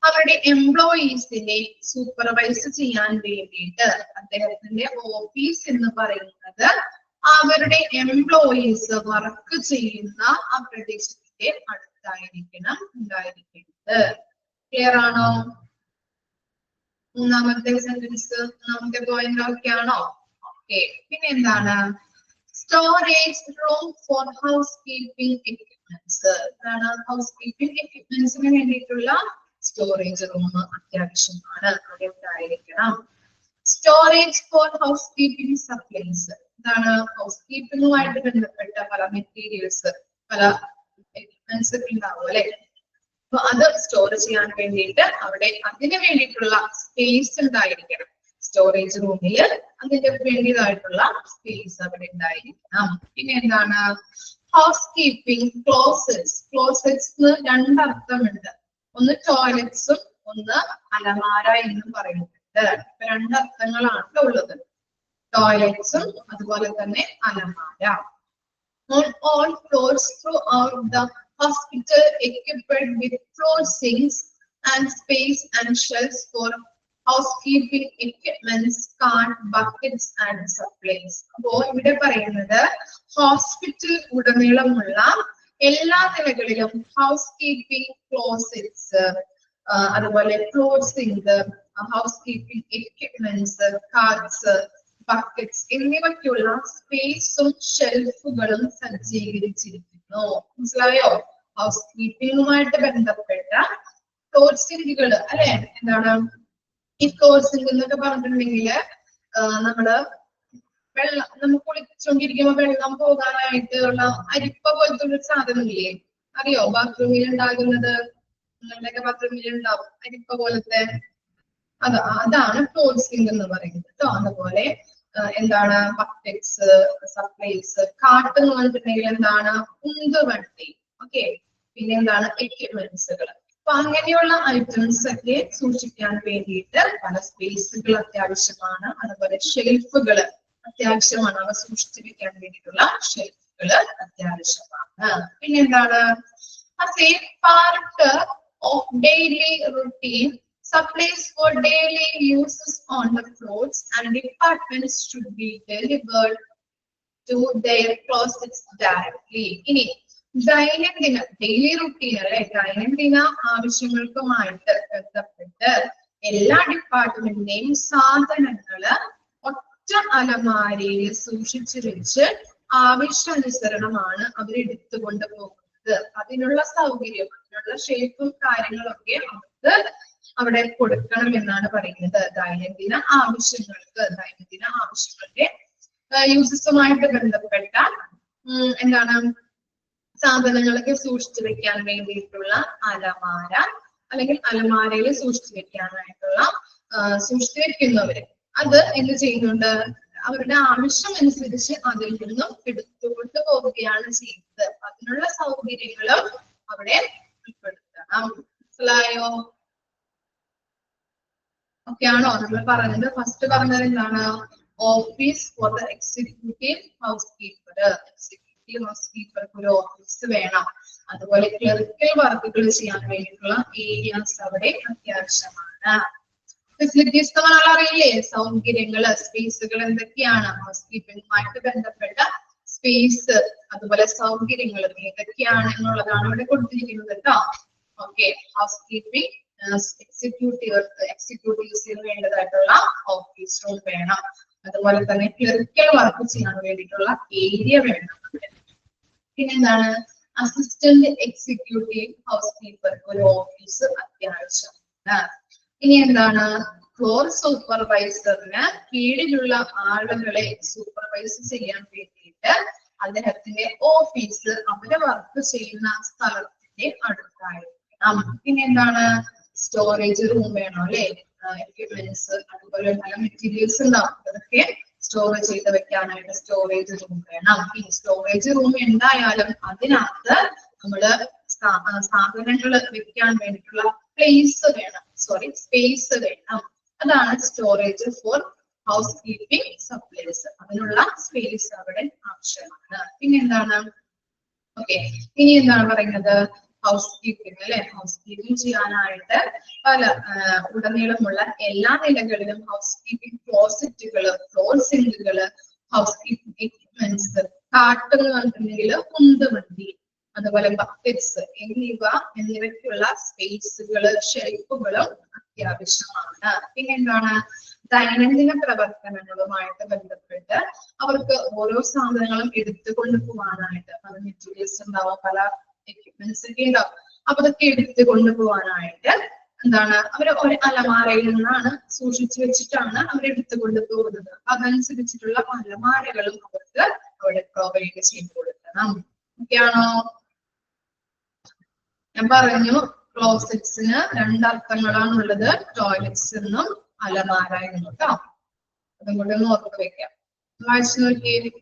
അവരുടെ എംപ്ലോയീസിനെ സൂപ്പർവൈസ് ചെയ്യാൻ വേണ്ടിയിട്ട് അദ്ദേഹത്തിന്റെ ഓഫീസ് എന്ന് പറയുന്നത് അവരുടെ എംപ്ലോയീസ് വർക്ക് ചെയ്യുന്ന ആ പ്രദേശത്തിന്റെ അടുത്ത് അടുത്തായിരിക്കണം ഉണ്ടായിരിക്കുന്നത്. ക്ലിയർ ആണോ? മൂന്നാമത്തെ സെന്റൻസ്, മൂന്നാമത്തെ പോയിന്റ് ഓക്കെ ആണോ? ഓക്കെ. പിന്നെ എന്താണ്? Storage room for house keeping equipments. എന്താണ്? ഹൗസ് കീപ്പിംഗ് എക്യുപ്മെന്റ്സിന് വേണ്ടിയിട്ടുള്ള സ്റ്റോറേജ് റൂം അത്യാവശ്യമാണ്, അവിടെ ഉണ്ടായിരിക്കണം. Storage for house keeping supplies. എന്താണ്? ഹൗസ് കീപ്പിംഗുമായിട്ട് ബന്ധപ്പെട്ട പല മെറ്റീരിയൽസ്, പല എക്യുപ്മെന്റ്സ് ഒക്കെ ഉണ്ടാവും അല്ലെ. അപ്പൊ അത് സ്റ്റോർ ചെയ്യാൻ വേണ്ടിയിട്ട് അവിടെ അതിന് വേണ്ടിയിട്ടുള്ള സ്പേസ് ഉണ്ടായിരിക്കണം. സ്റ്റോറേജ് റൂമിൽ അതിന്റെ വേണ്ടിയതായിട്ടുള്ള സ്പേസ് അവിടെ ഉണ്ടായിരിക്കണം. പിന്നെ എന്താണ്? House keeping closets. ക്ലോസറ്റ്സ് രണ്ടർത്ഥമുണ്ട്. ഒന്ന് ടോയ്ലറ്റ്സും ഒന്ന് അലമാര എന്നും പറയുന്നുണ്ട്. രണ്ടർത്ഥങ്ങളാണ് ഉള്ളത്. ടോയ്ലറ്റ്സും അതുപോലെ തന്നെ അലമാര. On all floors throughout the hospital equipped with floor sinks and space and shelves for housekeeping equipments, cart, buckets and supplies. അപ്പോൾ ഇവിടെ പറയുന്നത് ഹോസ്പിറ്റൽ ഉടനീളമുള്ള എല്ലാ നിലകളിലും ഹൗസ് കീപ്പിംഗ് ക്ലോസറ്റ്സ്, അതുപോലെ floor sink, house keeping equipments, carts, buckets എന്നിവയ്ക്കുള്ള സ്പേസും ഷെൽഫുകളും സജ്ജീകരിച്ചിരിക്കുന്നു. മനസ്സിലായോ? ഹൗസ് കീപ്പിംഗുമായിട്ട് ബന്ധപ്പെട്ട ഫ്ലോർ സിങ്കുകൾ അല്ലെ. എന്താണ് ഈ ഫ്ലോർ സിങ്ക് എന്നൊക്കെ പറഞ്ഞിട്ടുണ്ടെങ്കിൽ നമ്മള് വെള്ളം നമുക്ക് കുളിച്ചോണ്ടിരിക്കുമ്പോ വെള്ളം പോകാനായിട്ടുള്ള അരിപ്പ പോലത്തെ ഒരു സാധനമില്ലേ? അറിയോ? ബാത്റൂമിൽ ഉണ്ടാകുന്നത്, നിങ്ങളുടെയൊക്കെ ബാത്റൂമിൽ ഉണ്ടാവും അരിപ്പ പോലത്തെ. അതാണ് ഫ്ലോർ സിങ്ക് എന്ന് പറയുന്നത് കേട്ടോ. അതുപോലെ എന്താണ്? ബക്കറ്റ്സ്, സപ്ലൈസ്, കാട്ട് എന്ന് പറഞ്ഞിട്ടുണ്ടെങ്കിൽ എന്താണ്? ഉന്തുവണ്ടി. ഓക്കെ. പിന്നെ എന്താണ്? എക്യുപ്മെന്റ്സുകൾ. അപ്പൊ അങ്ങനെയുള്ള ഐറ്റംസ് ഒക്കെ സൂക്ഷിക്കാൻ വേണ്ടിയിട്ട് പല സ്പേസുകൾ അത്യാവശ്യമാണ്. അതുപോലെ ഷെൽഫുകൾ അത്യാവശ്യമാണ്. അവ സൂക്ഷിച്ചു വെക്കാൻ വേണ്ടിയിട്ടുള്ള ഷെൽഫുകൾ അത്യാവശ്യമാണ്. പിന്നെ എന്താണ്? Part of daily routine supplies for daily uses on the floors and departments should be delivered to their closets directly. ഇനി ദൈനംദിന ഡെയിലി റുട്ടീൻ അല്ലെ, ദൈനംദിന ആവശ്യങ്ങൾക്കുമായിട്ട് ബന്ധപ്പെട്ട് എല്ലാ ഡിപ്പാർട്ട്മെന്റിന്റെയും സാധനങ്ങള് ഒറ്റ അലമാരയിൽ സൂക്ഷിച്ചു വെച്ച് ആവശ്യാനുസരണമാണ് അവരെടുത്തുകൊണ്ട് പോകുന്നത്. അതിനുള്ള സൗകര്യം, അതിനുള്ള ഷേപ്പും കാര്യങ്ങളൊക്കെ അവർക്ക് അവിടെ കൊടുക്കണം എന്നാണ് പറയുന്നത്. ദൈനംദിന ആവശ്യങ്ങളുടെ യൂസസുമായിട്ട് ബന്ധപ്പെട്ട എന്താണ് സാധനങ്ങളൊക്കെ സൂക്ഷിച്ചു വെക്കാൻ വേണ്ടിയിട്ടുള്ള അലമാര, അല്ലെങ്കിൽ അലമാരയിൽ സൂക്ഷിച്ചു വെക്കാനായിട്ടുള്ള സൂക്ഷിച്ചു വെക്കുന്നവര് അത് എന്ത് ചെയ്യുന്നുണ്ട്? അവരുടെ ആവശ്യം അനുസരിച്ച് അതിൽ നിന്നും എടുത്തുകൊണ്ട് പോവുകയാണ് ചെയ്യുന്നത്. അതിനുള്ള സൗകര്യങ്ങളും അവിടെ ഉൾപ്പെടുത്തണം. മനസ്സിലായോ? ഓക്കെ ആണോ? നമ്മൾ പറഞ്ഞത് ഫസ്റ്റ് പറഞ്ഞത് എന്താണ്? Office for the executive housekeeper. Executive house കീപ്പർക്ക് ഒരു ഓഫീസ് വേണം. അതുപോലെ ക്ലറിക്കൽ വർക്കുകൾ ചെയ്യാൻ വേണ്ടിയിട്ടുള്ള ഏരിയാസ് അവിടെ അത്യാവശ്യമാണ്. ഫെസിലിറ്റീസ് നമ്മൾ അറിയില്ലേ? സൗകര്യങ്ങള്, സ്പേസുകൾ എന്തൊക്കെയാണ്? ഹൗസ് കീപ്പിംഗുമായിട്ട് ബന്ധപ്പെട്ട സ്പേസ് അതുപോലെ സൗകര്യങ്ങൾ ഏതൊക്കെയാണ് എന്നുള്ളതാണ് ഇവിടെ കൊടുത്തിരിക്കുന്നത് കേട്ടോ. ഓക്കെ. ഹൗസ് കീപ്പിംഗ് എക്സിക്യൂട്ടീവ്സിന് വേണ്ടതായിട്ടുള്ള ഓഫീസ് റൂം വേണം. അതുപോലെ തന്നെ ക്ലറിക്കൽ വർക്ക് ചെയ്യാൻ വേണ്ടിയിട്ടുള്ള ഏരിയ വേണം. പിന്നെന്താണ്? അസിസ്റ്റന്റ് എക്സിക്യൂട്ടീവ് ഹൗസ് കീപ്പർക്ക് ഒരു ഓഫീസ് അത്യാവശ്യമാണ്. ഇനി എന്താണ്? ഫ്ലോർ സൂപ്പർവൈസറിന് കീഴിലുള്ള ആളുകളെ സൂപ്പർവൈസ് ചെയ്യാൻ വേണ്ടിയിട്ട് അദ്ദേഹത്തിന്റെ ഓഫീസ് അവരെ വർക്ക് ചെയ്യുന്ന സ്ഥലത്തിന്റെ അടുത്തായിരിക്കണം. പിന്നെ എന്താണ്? സ്റ്റോറേജ് റൂം വേണം അല്ലെ. എക്യുപ്മെന്റ്സ് അതുപോലെ പല മെറ്റീരിയൽസ് ഉണ്ടാവും, അതൊക്കെ സ്റ്റോർ ചെയ്ത് വെക്കാനായിട്ട് സ്റ്റോറേജ് റൂം വേണം. ഈ സ്റ്റോറേജ് റൂം എന്തായാലും അതിനകത്ത് നമ്മള് സാധനങ്ങൾ വെക്കാൻ വേണ്ടിയിട്ടുള്ള സ്പേസ് വേണം. അതാണ് storage for house keeping supplies. അതിനുള്ള സ്പേസ് അവിടെ ആവശ്യമാണ്. പിന്നെ എന്താണ്? ഓക്കെ. ഇനി എന്താണ് പറയുന്നത്? ഹൗസ് കീപ്പിംഗ് അല്ലെ. ഹൗസ് കീപ്പിംഗ് ചെയ്യാനായിട്ട് പല ഉടനീളമുള്ള എല്ലാ നിലകളിലും ഹൗസ് കീപ്പിംഗ് ക്ലോസറ്റുകള്, ഫ്ലോർ സിങ്കുകള്, ഹൗസ് കീപ്പിംഗ് എക്യുപ്മെന്റ്സ്, കാട്ട് എന്ന് പറഞ്ഞിട്ടുണ്ടെങ്കിൽ ഉന്തുവണ്ടി, അതുപോലെ ബക്കറ്റ്സ് എന്നിവയ്ക്കുള്ള സ്പേസുകള് ഷെൽഫുകളും അത്യാവശ്യമാണ്. പിന്നെ എന്താണ്, ദൈനംദിന പ്രവർത്തനങ്ങളുമായിട്ട് ബന്ധപ്പെട്ട് അവർക്ക് ഓരോ സാധനങ്ങളും എടുത്തുകൊണ്ട് പോകാനായിട്ട് പല മെറ്റീരിയൽസ് ഉണ്ടാവും, പല എക്യുപ്മെന്റ്സ് ഒക്കെ ഉണ്ടാവും. അപ്പൊ അതൊക്കെ എടുത്തുകൊണ്ട് പോകാനായിട്ട് എന്താണ്, അവർ ഒരു അലമാരയിൽ നിന്നാണ് സൂക്ഷിച്ചു വെച്ചിട്ടാണ് അവർ എടുത്തുകൊണ്ട് പോകുന്നത്. അതനുസരിച്ചിട്ടുള്ള അലമാരകളും അവർക്ക് അവിടെ പ്രൊവൈഡ് ചെയ്ത് കൊടുക്കണം. ഓക്കെയാണോ? ഞാൻ പറഞ്ഞു ക്ലോസറ്റ്സിന് രണ്ടർത്ഥങ്ങളാണുള്ളത്, ടോയ്ലറ്റ്സ് എന്നും അലമാര എന്നും കേട്ടോ. അതും കൂടെ ഒന്ന് ഓർത്ത് വെക്കാം. വായിച്ചു നോക്കിയേ.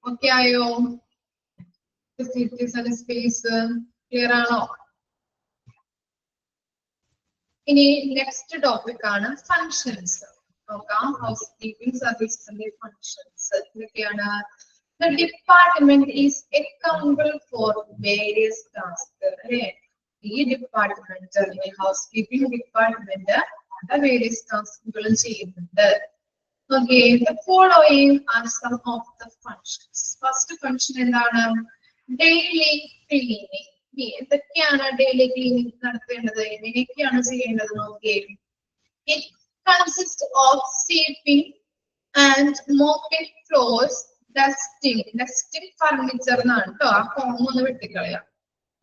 ഓക്കെ ആയോ? ഫെസിലിറ്റീസ് ആൻഡ് സ്പേസ് ക്ലിയർ ആണോ? ഇനി നെക്സ്റ്റ് ടോപ്പിക് ആണ് ഫങ്ഷൻസ്. നോക്കാം, ഹൗസ് കീപ്പിംഗ് സർവീസിന്റെ ഫങ്ഷൻസ് ഇതൊക്കെയാണ്. The department is accountable for various tasks. അല്ലേ? ഈ department, housekeeping department various ടാസ്കുകളും ചെയ്യുന്നുണ്ട്. Okay, the following are some of the functions. First function എന്താണ്? Daily cleaning. എന്തൊക്കെയാണ് ഡെയിലി ക്ലീനിങ് നടത്തേണ്ടത്, എങ്ങനെയൊക്കെയാണ് ചെയ്യേണ്ടത് നോക്കിയേ. It consists of sweeping and mopping floors, dusting furniture എന്നാണ് കേട്ടോ. ആ ഫോം ഒന്ന് വെട്ടിക്കളയാം.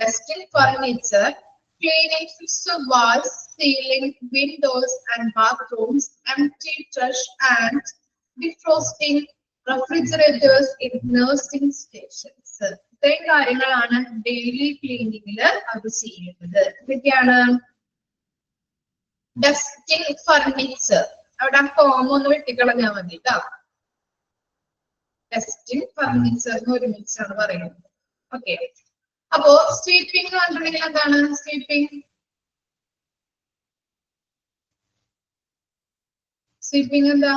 Dusting furniture, cleaning fixed walls, ceiling, windows and bathrooms, empty trash and defrosting refrigerators in nursing stations. ഇത്രയും കാര്യങ്ങളാണ് ഡെയിലി ക്ലീനിങ്ങിൽ അത് ചെയ്യുന്നത്. ഇതൊക്കെയാണ് ഡസ്റ്റിംഗ് ഫർണിച്ചർ. അവിടെ ആ ഫോം ഒന്ന് വെട്ടിക്കളഞ്ഞാൽ മതി കേട്ടോ. ഡസ്റ്റിംഗ് ഫർണിച്ചർ എന്ന് ഒരുമിച്ചാണ് പറയുന്നത്. ഓക്കെ, അപ്പോ സ്വീപ്പിംഗ് എന്ന് പറഞ്ഞിട്ടുണ്ടെങ്കിൽ എന്താണ്? സ്വീപ്പിംഗ് എന്താ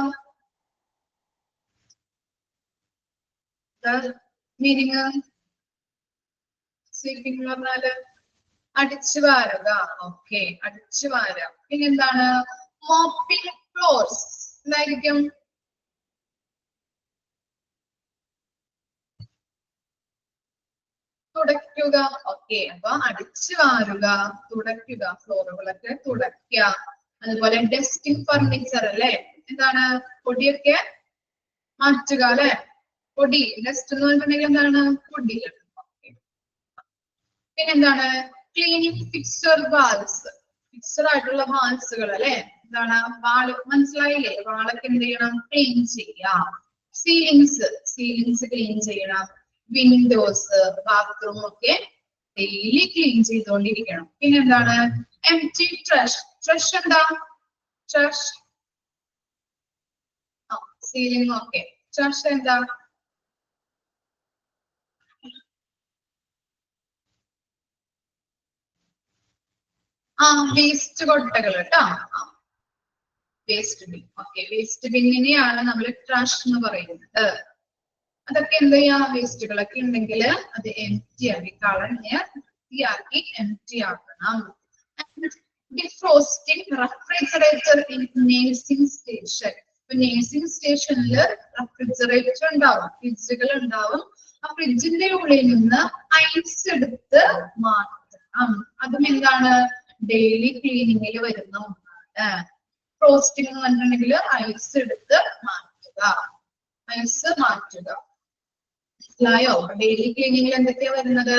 മീനിങ്? സ്വീപ്പിംഗ് എന്ന് പറഞ്ഞാല് അടിച്ചു വാരുക. ഓക്കെ, അടിച്ചു വാരുക. പിന്നെ എന്താണ്? മോപ്പിംഗ് ഫ്ലോർസ് എന്തായിരിക്കും? തുടയ്ക്കുക. ഓക്കെ, അപ്പൊ അടിച്ചു വാരുക, തുടയ്ക്കുക, ഫ്ലോറുകളൊക്കെ തുടയ്ക്കുക. അതുപോലെ ഡസ്റ്റിംഗ് ഫർണിച്ചർ അല്ലെ, എന്താണ്? പൊടിയൊക്കെ മാറ്റുക അല്ലെ. പൊടി, ഡസ്റ്റ് എന്ന് പറഞ്ഞിട്ടുണ്ടെങ്കിൽ എന്താണ്? പൊടികൾ. പിന്നെന്താണ്? ക്ലീനിങ് ഫിക്സഡ് വാൾസ്, ഫിക്സഡ് ആയിട്ടുള്ള വാൾസുകൾ അല്ലെ. എന്താണ്? വാള് മനസ്സിലായില്ലേ? വാളൊക്കെ എന്ത് ചെയ്യണം? ക്ലീൻ ചെയ്യാം. സീലിങ്സ് ക്ലീൻ ചെയ്യണം. വിൻഡോസ്, ബാത്റൂം ഒക്കെ ഡെയിലി ക്ലീൻ ചെയ്തുകൊണ്ടിരിക്കണം. പിന്നെന്താണ്? എംപ്റ്റി ട്രഷ്. ട്രഷ് എന്താ? ട്രഷ് സീലിംഗ്. ഓക്കെ, ട്രഷ് എന്താ? വേസ്റ്റ് കൊട്ടകൾ കേട്ടോ. Waste bin. ഓക്കെ, വേസ്റ്റ് ബിന്നിനെയാണ് നമ്മൾ ട്രഷ് എന്ന് പറയുന്നത്. അതൊക്കെ എന്ത് ചെയ്യാം? വേസ്റ്റുകളൊക്കെ ഉണ്ടെങ്കിൽ അത് എംപ്റ്റി ആക്കി കളഞ്ഞ് വൃത്തിയാക്കി എംപ്റ്റി ആക്കണം. Defrosting refrigerator in nursing station. ഇപ്പൊ നേഴ്സിംഗ് സ്റ്റേഷനിൽ റെഫ്രിജറേറ്റർ ഉണ്ടാവും, ഫ്രിഡ്ജുകൾ ഉണ്ടാവും. ആ ഫ്രിഡ്ജിന്റെ ഉള്ളിൽ നിന്ന് ഐസ് എടുത്ത് മാറ്റണം. അതും എന്താണ്? ഡെയിലി ക്ലീനിങ്ങിൽ വരുന്ന ഒന്നാണ്. ഫ്രോസ്റ്റിംഗ് എന്ന് പറഞ്ഞിട്ടുണ്ടെങ്കിൽ ഐസ് എടുത്ത് മാറ്റുക, ഐസ് മാറ്റുക. മനസ്സിലായോ? ഡെയിലി ക്ലീനിങ്ങിൽ എന്തൊക്കെയാ വരുന്നത്?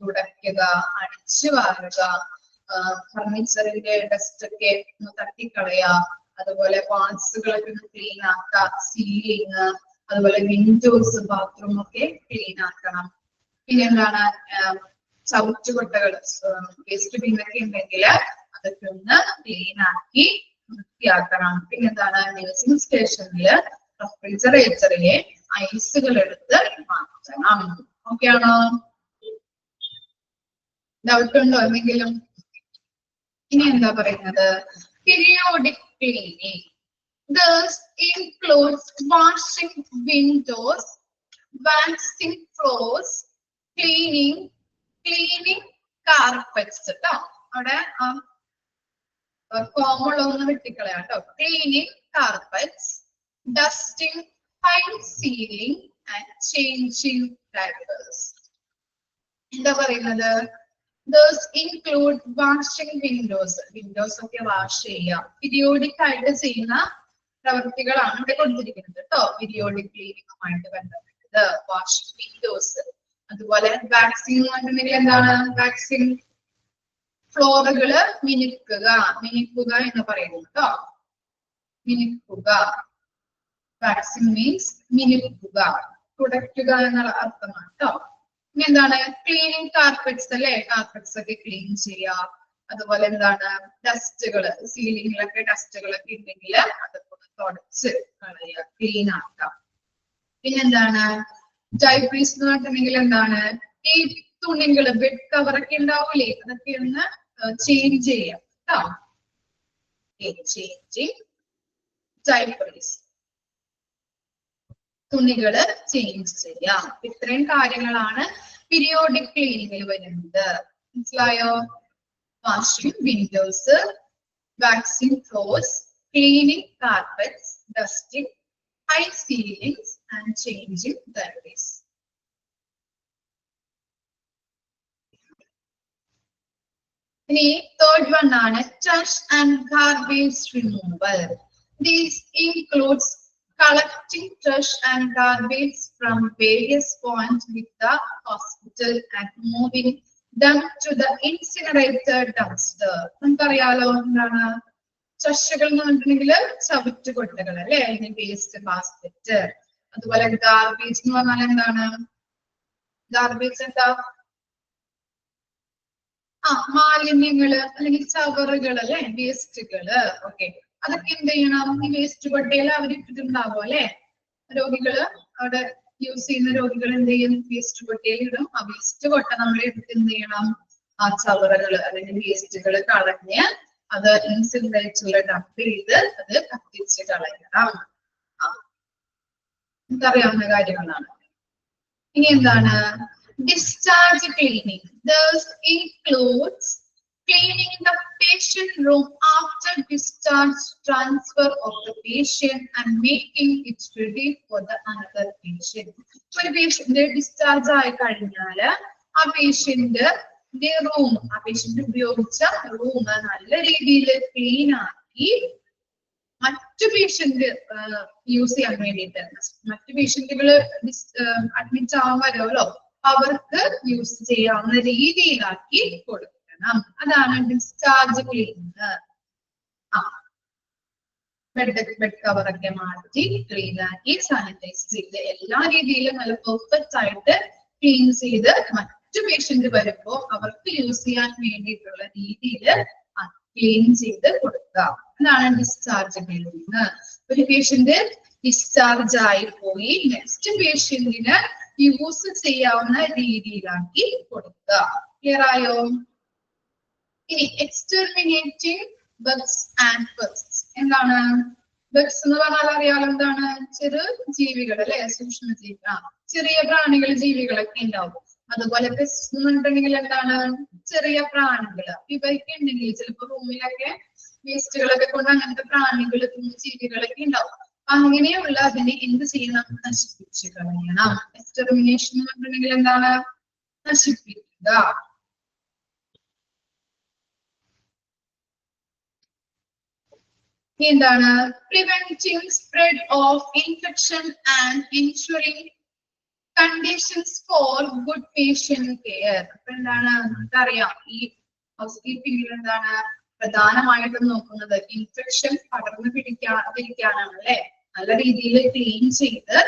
തുടയ്ക്കുക, അടിച്ചു വാരുക, ഫർണിച്ചറിന്റെ ഡസ്റ്റ് ഒക്കെ ഒന്ന് തട്ടിക്കളയുക, അതുപോലെ വാൾസുകളൊക്കെ ഒന്ന് ക്ലീൻ ആക്കുക, സീലിങ്, അതുപോലെ വിൻഡോസ്, ബാത്റൂം ഒക്കെ ക്ലീൻ ആക്കണം. പിന്നെ എന്താണ്, ചവിറ്റുകൊട്ടകൾ, വേസ്റ്റ് ബിന്നൊക്കെ ഉണ്ടെങ്കിൽ അതൊക്കെ ഒന്ന് ക്ലീൻ ആക്കി വൃത്തിയാക്കണം. പിന്നെന്താണ്, നഴ്സിംഗ് സ്റ്റേഷനില് റെഫ്രിജറേറ്ററിലെ ഐസുകൾ എടുത്ത് മാറ്റണം. ഓക്കെ ആണോ? ഡൗട്ട് ഉണ്ടോ എന്തെങ്കിലും? ഇനി എന്താ പറയുന്നത്? Periodic cleaning. This includes washing windows, waxing floors, cleaning carpets. ട്ടോ അവിടെ കോമൺ ഒന്ന് വെട്ടിക്കളയാം കേട്ടോ. Cleaning carpets, dusting, fine sealing and changing diapers. എന്താ പറയുന്നത്? Those include washing windows. Windows ഒക്കെ വാഷ് ചെയ്യുക. പീരിയോഡിക് ആയിട്ട് ചെയ്യുന്ന പ്രവൃത്തികളാണ് ഇവിടെ കൊടുത്തിരിക്കുന്നത് കേട്ടോ. പീരിയോഡിക് ക്ലീനിങ്ങുമായിട്ട് ബന്ധപ്പെട്ടത് വാഷിംഗ് വിൻഡോസ്. അതുപോലെ വാക്സിംഗ് എന്ന് പറഞ്ഞിട്ടുണ്ടെങ്കിൽ എന്താണ്? വാക്സിംഗ് ഫ്ലോറുകള് മിനുക്കുക എന്ന് പറയുന്നത് കേട്ടോ. മിനുക്കുക. വാക്സിംഗ് മീൻസ് മിനുക്കുക, തുടയ്ക്കുക എന്നുള്ള അർത്ഥമാണ് കേട്ടോ. ഇനി എന്താണ്? ക്ലീനിങ് കാർപ്പറ്റ്സ് അല്ലെ, കാർപ്പറ്റ്സ് ഒക്കെ ക്ലീൻ ചെയ്യുക. അതുപോലെ എന്താണ്? ഡസ്റ്റുകള്, സീലിംഗിലൊക്കെ ഡസ്റ്റുകളൊക്കെ ഉണ്ടെങ്കിൽ അതൊക്കെ തുടച്ച് കളയുക, ക്ലീൻ ആക്കാം. പിന്നെന്താണ്? ഡൈപ്പേഴ്സ് എന്ന് പറഞ്ഞിട്ടുണ്ടെങ്കിൽ എന്താണ്? ഈ തുണികള്, ബെഡ് കവറൊക്കെ ഉണ്ടാവൂലേ, അതൊക്കെ ഒന്ന് ചേഞ്ച് ചെയ്യാം കേട്ടോ. ചേഞ്ചിങ് ഡൈപ്പേഴ്സ്, തുണികള് ചേഞ്ച് ചെയ്യാം. ഇത്രയും കാര്യങ്ങളാണ് പീരിയോഡിക് ക്ലീനിങ്ങിൽ വരുന്നത്. മനസ്സിലായോ? Washing Windows, waxing floors, cleaning carpets, dusting, high ceilings and changing diapers. ഇനി തേർഡ് വൺ ആണ് trash and garbage removal. These includes collecting trash and garbage from various points with the hospital and moving them to the incinerator dumpster. നമുക്കറിയാലോ എന്താണ് ട്രഷുകൾ എന്ന് പറഞ്ഞിട്ടുണ്ടെങ്കിൽ ചവിറ്റുകൊട്ടകൾ അല്ലെ, അതിന് waste basket. അതുപോലെ garbage എന്ന് പറഞ്ഞാൽ എന്താണ്? ഗാർബേജ് എന്താ? മാലിന്യങ്ങള് അല്ലെങ്കിൽ ചവറുകൾ അല്ലെ, വേസ്റ്റുകള്. ഓക്കെ, അതൊക്കെ എന്ത് ചെയ്യണം? ഈ വേസ്റ്റ് കൊട്ടയിൽ അവരിട്ടിട്ടുണ്ടാവും അല്ലെ. രോഗികള് അവിടെ യൂസ് ചെയ്യുന്ന രോഗികൾ എന്ത് ചെയ്യും? വേസ്റ്റ് കൊട്ടയിൽ ഇടും. ആ വേസ്റ്റ് കൊട്ട നമ്മൾ എടുത്ത് എന്ത് ചെയ്യണം? ആ ചവറുകള് അല്ലെങ്കിൽ വേസ്റ്റുകള് കളഞ്ഞ് അത് ഇൻസിനറേറ്ററിൽ ഡംപ് ചെയ്ത് അത് കത്തിച്ച് കളയണം. നമുക്കറിയാവുന്ന കാര്യങ്ങളാണ്. ഇനി എന്താണ്? discharge cleaning. This includes cleaning the patient room after discharge, transfer of the patient and making it ready for the another patient. ഒരു പേഷ്യന്റ് ഡിസ്ചാർജ് ആയി കഴിഞ്ഞാല് ആ പേഷ്യന്റ് റൂം, ആ പേഷ്യന്റ് ഉപയോഗിച്ച റൂം നല്ല രീതിയിൽ ക്ലീൻ ആക്കി മറ്റു പേഷ്യന്റ് യൂസ് ചെയ്യാൻ വേണ്ടിയിട്ട്, മറ്റു പേഷ്യന്റുകള് അഡ്മിറ്റ് ആവാൻ വരുമല്ലോ, അവർക്ക് യൂസ് ചെയ്യാവുന്ന രീതിയിലാക്കി കൊടുക്കണം. അതാണ് ഡിസ്ചാർജ് ക്ലീനിങ്. ബെഡ് കവറൊക്കെ മാറ്റി ക്ലീൻ ആക്കി സാനിറ്റൈസ് ചെയ്ത് എല്ലാ രീതിയിലും നല്ല പെർഫെക്റ്റ് ആയിട്ട് ക്ലീൻ ചെയ്ത് മറ്റു പേഷ്യന്റ് വരുമ്പോ അവർക്ക് യൂസ് ചെയ്യാൻ വേണ്ടിയിട്ടുള്ള രീതിയിൽ ക്ലീൻ ചെയ്ത് കൊടുക്കുക. അതാണ് ഡിസ്ചാർജ് ക്ലീനിങ്. ഒരു പേഷ്യന്റ് ഡിസ്ചാർജ് ആയി പോയി നെക്സ്റ്റ് പേഷ്യന്റിന് യൂസ് ചെയ്യാവുന്ന രീതിയിലാക്കി കൊടുക്കുക. ക്ലിയർ ആയോ? ഇനി എക്സ്റ്റർമിനേറ്റിംഗ് ബഗ്സ് ആൻഡ് പെസ്റ്റ്സ്. എന്താണ് ബഗ്സ് എന്ന് പറഞ്ഞാൽ അറിയാലോ എന്താണ്? ചെറു ജീവികൾ അല്ലെ, സൂക്ഷ്മജീവി, ചെറിയ പ്രാണികൾ, ജീവികളൊക്കെ ഉണ്ടാവും. അതുപോലെ പെസ്റ്റ് എന്ന് പറഞ്ഞിട്ടുണ്ടെങ്കിൽ എന്താണ്? ചെറിയ പ്രാണികള്. ഇവയൊക്കെ ഉണ്ടെങ്കിൽ ചിലപ്പോ റൂമിലൊക്കെ വേസ്റ്റുകളൊക്കെ കൊണ്ട് അങ്ങനത്തെ പ്രാണികൾ, ജീവികളൊക്കെ ഉണ്ടാവും. അങ്ങനെയുള്ള അതിനെ എന്ത് ചെയ്യണം? നശിപ്പിച്ച് കളയണം. എക്സ്റ്റർമിനേഷൻ എന്ന് പറഞ്ഞിട്ടുണ്ടെങ്കിൽ എന്താണ്? നശിപ്പിക്കുക. എന്താണ് preventing spread of infection and ensuring conditions for good patient care. അപ്പൊ എന്താണ് നമുക്കറിയാം ഈ ഹൗസ് കീപ്പിംഗിൽ എന്താണ് പ്രധാനമായിട്ടും നോക്കുന്നത് ഇൻഫെക്ഷൻ പടർന്നു പിടിക്കാതിരിക്കാനാണ് അല്ലെ. നല്ല രീതിയിൽ ക്ലീൻ ചെയ്ത്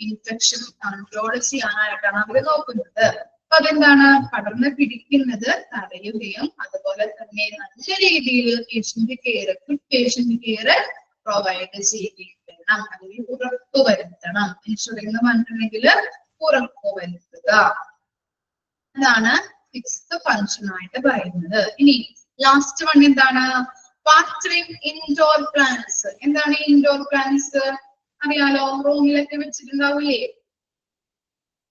ഇൻഫെക്ഷൻ കൺട്രോൾ ചെയ്യാനായിട്ടാണ് അവർ നോക്കുന്നത്. അപ്പൊ അതെന്താണ് പടർന്നു പിടിക്കുന്നത് തടയുകയും അതുപോലെ തന്നെ നല്ല രീതിയിൽ patient care good patient care provide ചെയ്യുകയും വേണം. അല്ലെങ്കിൽ ഉറപ്പുവരുത്തണം. ഇൻഷുറിംഗ് എന്ന് പറഞ്ഞിട്ടുണ്ടെങ്കിൽ ഉറപ്പുവരുത്തുക. അതാണ് സിക്സ്ത് ഫംഗ്ഷൻ ആയിട്ട് പറയുന്നത്. ഇനി ലാസ്റ്റ് വൺ എന്താണ് വാട്ടറിംഗ് ഇൻഡോർ പ്ലാന്റ്സ്. എന്താണ് ഇൻഡോർ പ്ലാന്റ്സ് അറിയാലോ, റൂമിലൊക്കെ വെച്ചിട്ടുണ്ടാവില്ലേ,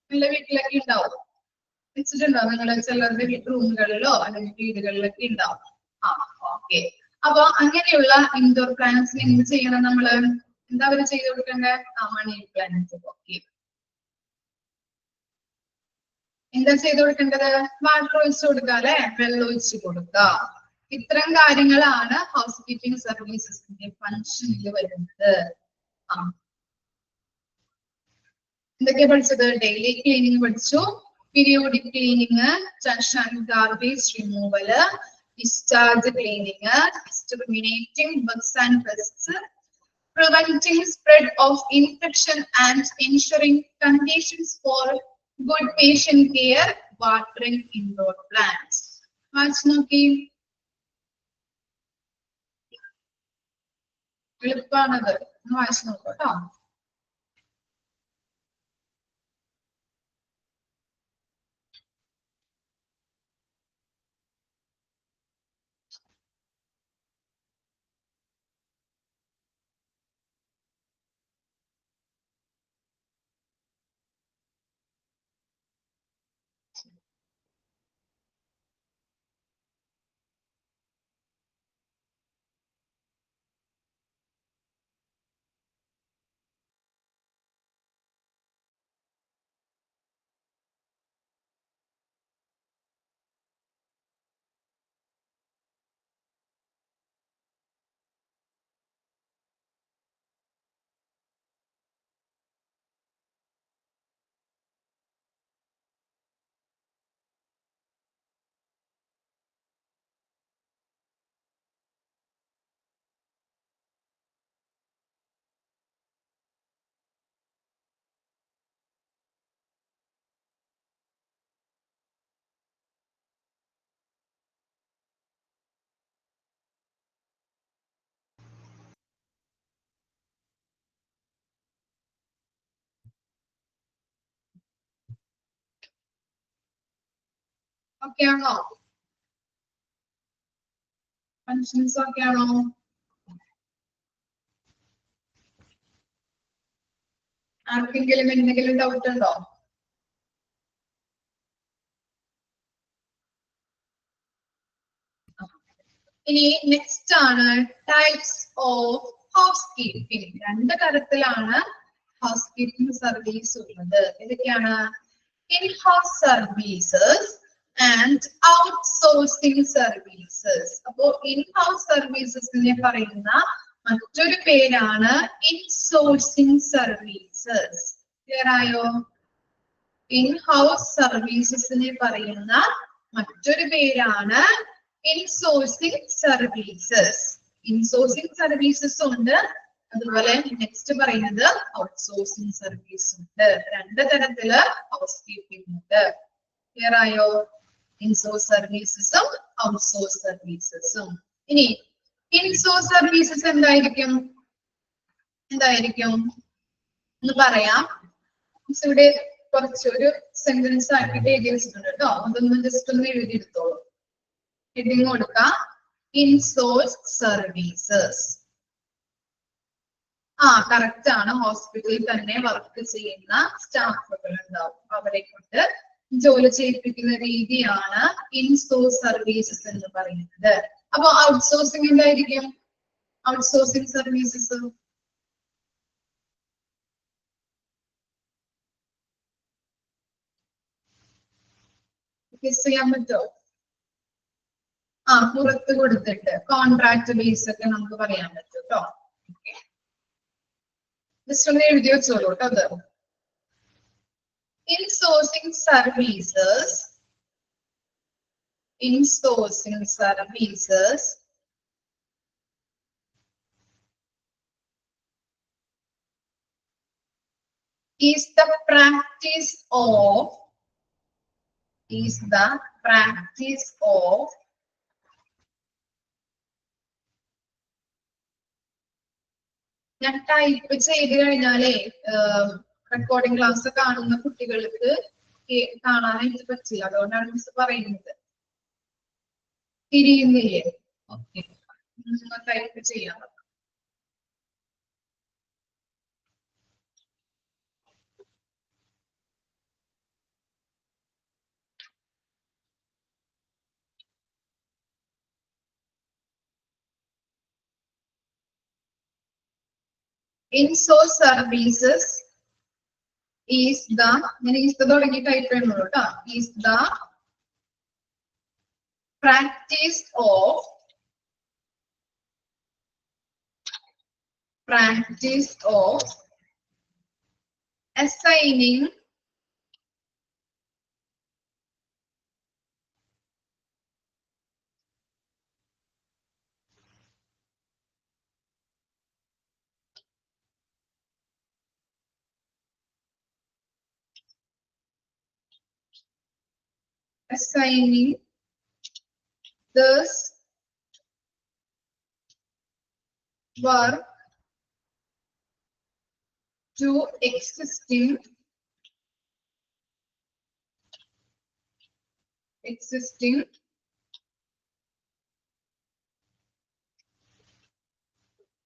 നിങ്ങളുടെ വീട്ടിലൊക്കെ ഉണ്ടാവും, വെച്ചിട്ടുണ്ടാവും നിങ്ങളുടെ ചിലരുടെ റൂമുകളിലോ അല്ലെങ്കിൽ വീടുകളിലൊക്കെ ഉണ്ടാവും. ഓക്കെ. അപ്പൊ അങ്ങനെയുള്ള ഇൻഡോർ പ്ലാന്റ്സിന് എന്ത് ചെയ്യണം നമ്മള്, എന്താ അവര് ചെയ്ത് കൊടുക്കേണ്ടത്? മണി പ്ലാന്റ്സ്. ഓക്കെ, എന്താ ചെയ്ത് കൊടുക്കേണ്ടത്? വാട്ടർ ഒഴിച്ചു കൊടുക്കുക അല്ലെ, വെള്ളം ഒഴിച്ചു കൊടുക്കുക. ഇത്തരം കാര്യങ്ങളാണ് ഹൗസ് കീപ്പിംഗ് സർവീസസിന്റെ ഫംഗ്ഷനിൽ വരുന്നത്. എന്തൊക്കെയാ പഠിച്ചത്? ഡെയിലി ക്ലീനിങ് പഠിച്ചു, periodic cleaning, trash and garbage removal, discharge cleaning, exterminating bugs and pests, preventing spread of infection and ensuring conditions for good patient care, watering indoor plants. വായിച്ചു നോക്കി, എളുപ്പമാണത്, ഒന്ന് വായിച്ചു നോക്കൂ കേട്ടോ. ഓക്കെ ആണോ? ഫങ്ഷൻസ് ഒക്കെ ആണോ? ആർക്കെങ്കിലും എന്തെങ്കിലും ഡൗട്ട് ഉണ്ടോ? ഇനി നെക്സ്റ്റ് ആണ് ടൈപ്സ് ഓഫ് ഹൗസ് കീപ്പിംഗ്. രണ്ട് തരത്തിലാണ് ഹൗസ് കീപ്പിംഗ് സർവീസ് ഉള്ളത്. ഏതൊക്കെയാണ്? In house services and outsourcing services. അപ്പോ ഇൻ ഹൗസ് സർവീസസിനെ പറയുന്ന മറ്റൊരു പേരാണ് ഇൻസോഴ്സിംഗ് സർവീസസ്. ക്ലിയർ ആയോ? ഇൻ ഹൗസ് സർവീസസിനെ പറയുന്ന മറ്റൊരു പേരാണ് ഇൻസോഴ്സിംഗ് സർവീസസ്. ഇൻസോഴ്സിംഗ് സർവീസസ് ഉണ്ട്, അതുപോലെ നെക്സ്റ്റ് പറയുന്നത് ഔട്ട്സോഴ്സിംഗ് സർവീസ് ഉണ്ട്. രണ്ട് തരത്തില് ഹൗസ് കീപ്പിംഗ് ഉണ്ട്. ക്ലിയർ ആയോ? ഇൻസോഴ്സ് സർവീസസും ഔട്ട്സോഴ്സ് സർവീസസും. ഇനി ഇൻസോഴ്സ് സർവീസസ് എന്തായിരിക്കും എന്ന് പറയാം. ഇവിടെ കുറച്ചൊരു സെന്റൻസ് ആക്കിയിട്ട് എഴുതി വെച്ചിട്ടുണ്ട് കേട്ടോ, അതൊന്ന് ജസ്റ്റ് ഒന്ന് എഴുതിയെടുത്തോളൂ. ഹെഡിങ് കൊടുക്കാം, ഇൻസോഴ്സ് സർവീസസ്. കറക്റ്റ് ആണ്. ഹോസ്പിറ്റലിൽ തന്നെ വർക്ക് ചെയ്യുന്ന സ്റ്റാഫുകൾ ഉണ്ടാവും, അവരെ കൊണ്ട് ജോലി ചെയ്യിപ്പിക്കുന്ന രീതിയാണ് ഇൻസോഴ്സ് സർവീസസ് എന്ന് പറയുന്നത്. അപ്പൊ ഔട്ട്സോഴ്സിംഗ് എന്തായിരിക്കും? ഔട്ട്സോഴ്സിംഗ് സർവീസസ് ചെയ്യാൻ പറ്റുമോ? പുറത്ത് കൊടുത്തിട്ട് കോൺട്രാക്ട് ബേസ് ഒക്കെ നമുക്ക് പറയാൻ പറ്റും കേട്ടോ. ജസ്റ്റ് ഒന്ന് എഴുതി വെച്ചോളൂ കേട്ടോ അത്. Insourcing services is the practice of ഞാൻ ടൈപ്പ് ചെയ്ത് കഴിഞ്ഞാലേ റെക്കോർഡിംഗ് ക്ലാസ് കാണുന്ന കുട്ടികൾക്ക് കാണാനായിട്ട് പറ്റില്ല, അതുകൊണ്ടാണ് മിസ് പറയുന്നത്. തിരിയുന്നില്ലേ? ഓക്കെ, ടൈപ്പ് ചെയ്യാം. In-source services is the, ഞാൻ is the തുടങ്ങി ടൈപ്പ് ചെയ്യുന്നുള്ളൂ കേട്ടോ. Is the practice of assigning this work to existing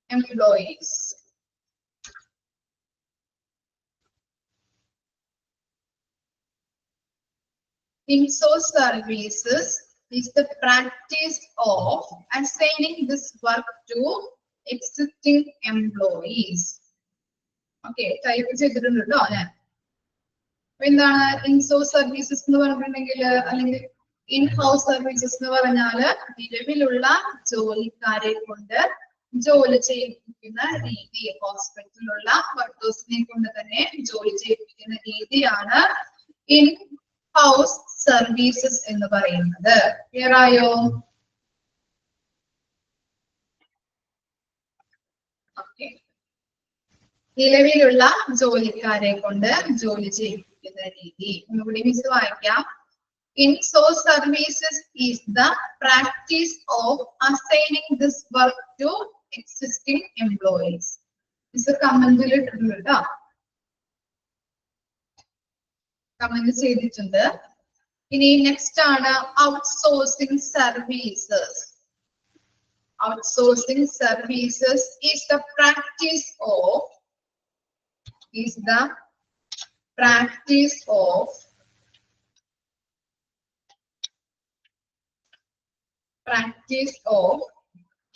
employees. In-source services is the practice of assigning this work to existing employees. Okay, type ചെയ്തിട്ടുണ്ട് കേട്ടോ ഞാൻ. എന്താണ് ഇൻസോഴ്സ് services എന്ന് പറഞ്ഞിട്ടുണ്ടെങ്കിൽ, അല്ലെങ്കിൽ ഇൻ ഹൗസ് സർവീസസ് എന്ന് പറഞ്ഞാല് നിലവിലുള്ള ജോലിക്കാരെ കൊണ്ട് ജോലി ചെയ്യിപ്പിക്കുന്ന രീതി, ഹോസ്പിറ്റലിലുള്ള വർക്കേഴ്സിനെ കൊണ്ട് തന്നെ ജോലി ചെയ്യിപ്പിക്കുന്ന രീതിയാണ് ഇൻ ഹൗസ് സർവീസസ് എന്ന് പറയുന്നത്. ക്ലിയർ ആയോ? ഓക്കെ, നിലവിലുള്ള ജോലിക്കാരെ കൊണ്ട് ജോലി ചെയ്യിപ്പിക്കുന്ന രീതി. ഒന്നുകൂടി മിസ് വായിക്കാം. In-source services is the practice of assigning this work to existing employees. Miss കമന്റിൽ ഇട്ടിട്ടുണ്ട് കേട്ടോ, കമന്റ് ചെയ്തിട്ടുണ്ട്. ഇനി നെക്സ്റ്റ് ആണ് outsourcing services. Outsourcing services is the practice of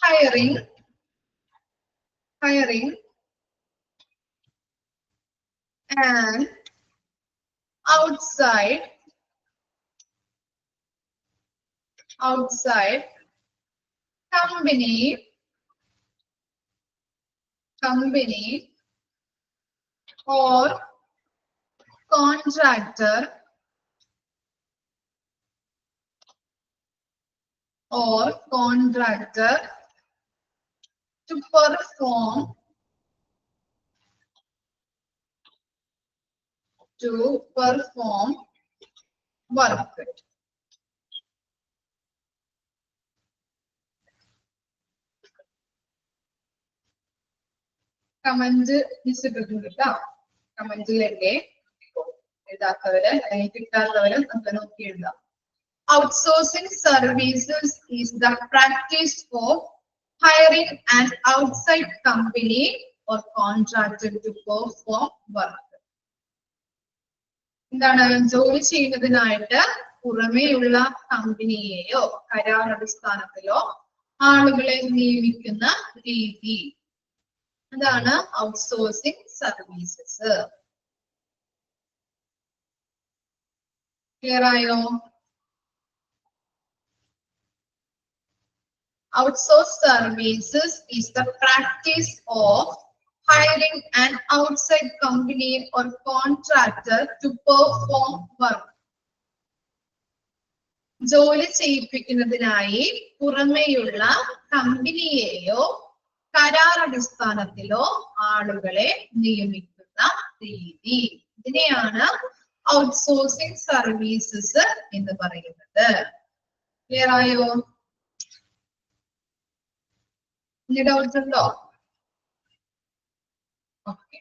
hiring an outside company or contractor to perform work. Comment miss ഇട്ടിട്ടുണ്ട് കേട്ടോ, കമന്റിലല്ലേ എഴുതാത്തവര് അല്ലെങ്കിൽ കിട്ടാത്തവര് നമുക്ക് നോക്കി എഴുതാം. Outsourcing services is the practice of hiring an outside company or contractor to perform work. എന്താണ്? ജോലി ചെയ്യുന്നതിനായിട്ട് പുറമേയുള്ള കമ്പനിയെയോ കരാർ അടിസ്ഥാനത്തിലോ ആളുകളെ നിയമിക്കുന്ന രീതി, അതാണ് ഔട്ട്സോഴ്സിംഗ് സർവീസസ്. ക്ലിയർ ആയോ? Outsourced services is the practice of hiring an outside company or contractor to perform work. ജോലി ചെയ്യിപ്പിക്കുന്നതിനായി പുറമേയുള്ള കമ്പനിയെയോ കരാർ അടിസ്ഥാനത്തിലോ ആളുകളെ നിയമിക്കുന്ന രീതി, ഇതിനെയാണ് ഔട്ട്സോഴ്സിംഗ് സർവീസസ് എന്ന് പറയുന്നത്. ക്ലിയർ ആയോ? ഇനി ഡൗട്ട് ഉണ്ടോ? ഓക്കെ.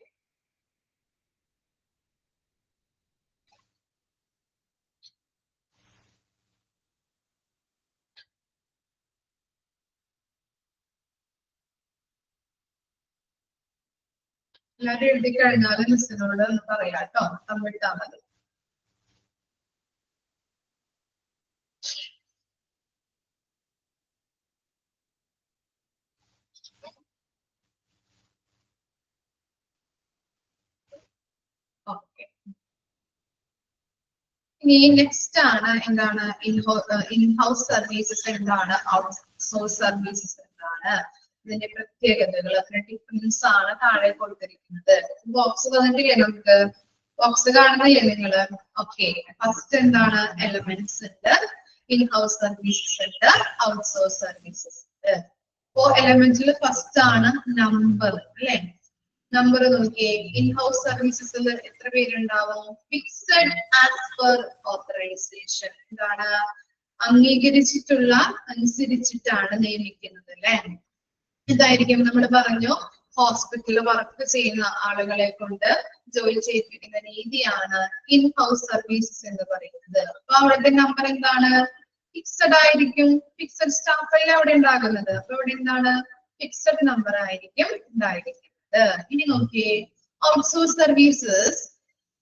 എല്ലാവരും എഴുതി കഴിഞ്ഞാൽ മിസ്സിനോട് ഒന്ന് പറയാം കേട്ടോ, തമ്മിട്ടാ മതി. ഓക്കെ. ഇനി നെക്സ്റ്റ് ആണ് എന്താണ് ഇൻഹൗസ് സർവീസസ് എന്താണ്, ഔട്ട്സോഴ്സ് സർവീസസ് എന്താണ്, ഇതിന്റെ പ്രത്യേകതകൾ, അതിന്റെ ഡിഫറൻസ് ആണ് താഴെ കൊടുത്തിരിക്കുന്നത്. ബോക്സ് വന്നിട്ടില്ലേ, നമുക്ക് ബോക്സ് കാണുന്നില്ലേ നിങ്ങള്? ഓക്കെ. ഫസ്റ്റ് എന്താണ്, എലമെന്റ്സ് ഉണ്ട്, ഇൻഹൗസ് സർവീസസ് ഉണ്ട്, ഔട്ട്സോഴ്സ് സർവീസസ് ഉണ്ട്. അപ്പോ എലമെന്റിൽ ഫസ്റ്റ് ആണ് നമ്പർ അല്ലെ. നമ്പർ നോക്കിയേ, ഇൻഹൗസ് സർവീസസിൽ എത്ര പേരുണ്ടാവും? ഫിക്സഡ് ആസ് പെർ ഓത്തറൈസേഷൻ, എന്താണ് അംഗീകരിച്ചിട്ടുള്ള അനുസരിച്ചിട്ടാണ് നിയമിക്കുന്നത് അല്ലെ. ഇതായിരിക്കും നമ്മൾ പറഞ്ഞു ഹോസ്പിറ്റലിൽ വർക്ക് ചെയ്യുന്ന ആളുകളെ കൊണ്ട് ജോലി ചെയ്യിപ്പിക്കുന്ന രീതിയാണ് ഇൻഹൗസ് സർവീസസ് എന്ന് പറയുന്നത്. അപ്പൊ അവിടുത്തെ നമ്പർ എന്താണ്? ഫിക്സഡ് ആയിരിക്കും. ഫിക്സഡ് സ്റ്റാഫ് അല്ലേ അവിടെ ഉണ്ടാകുന്നത്, അപ്പൊ ഇവിടെ എന്താണ്? ഫിക്സഡ് നമ്പർ ആയിരിക്കും ഉണ്ടായിരിക്കുന്നത്. ഇനി നോക്കിയേ, outsource services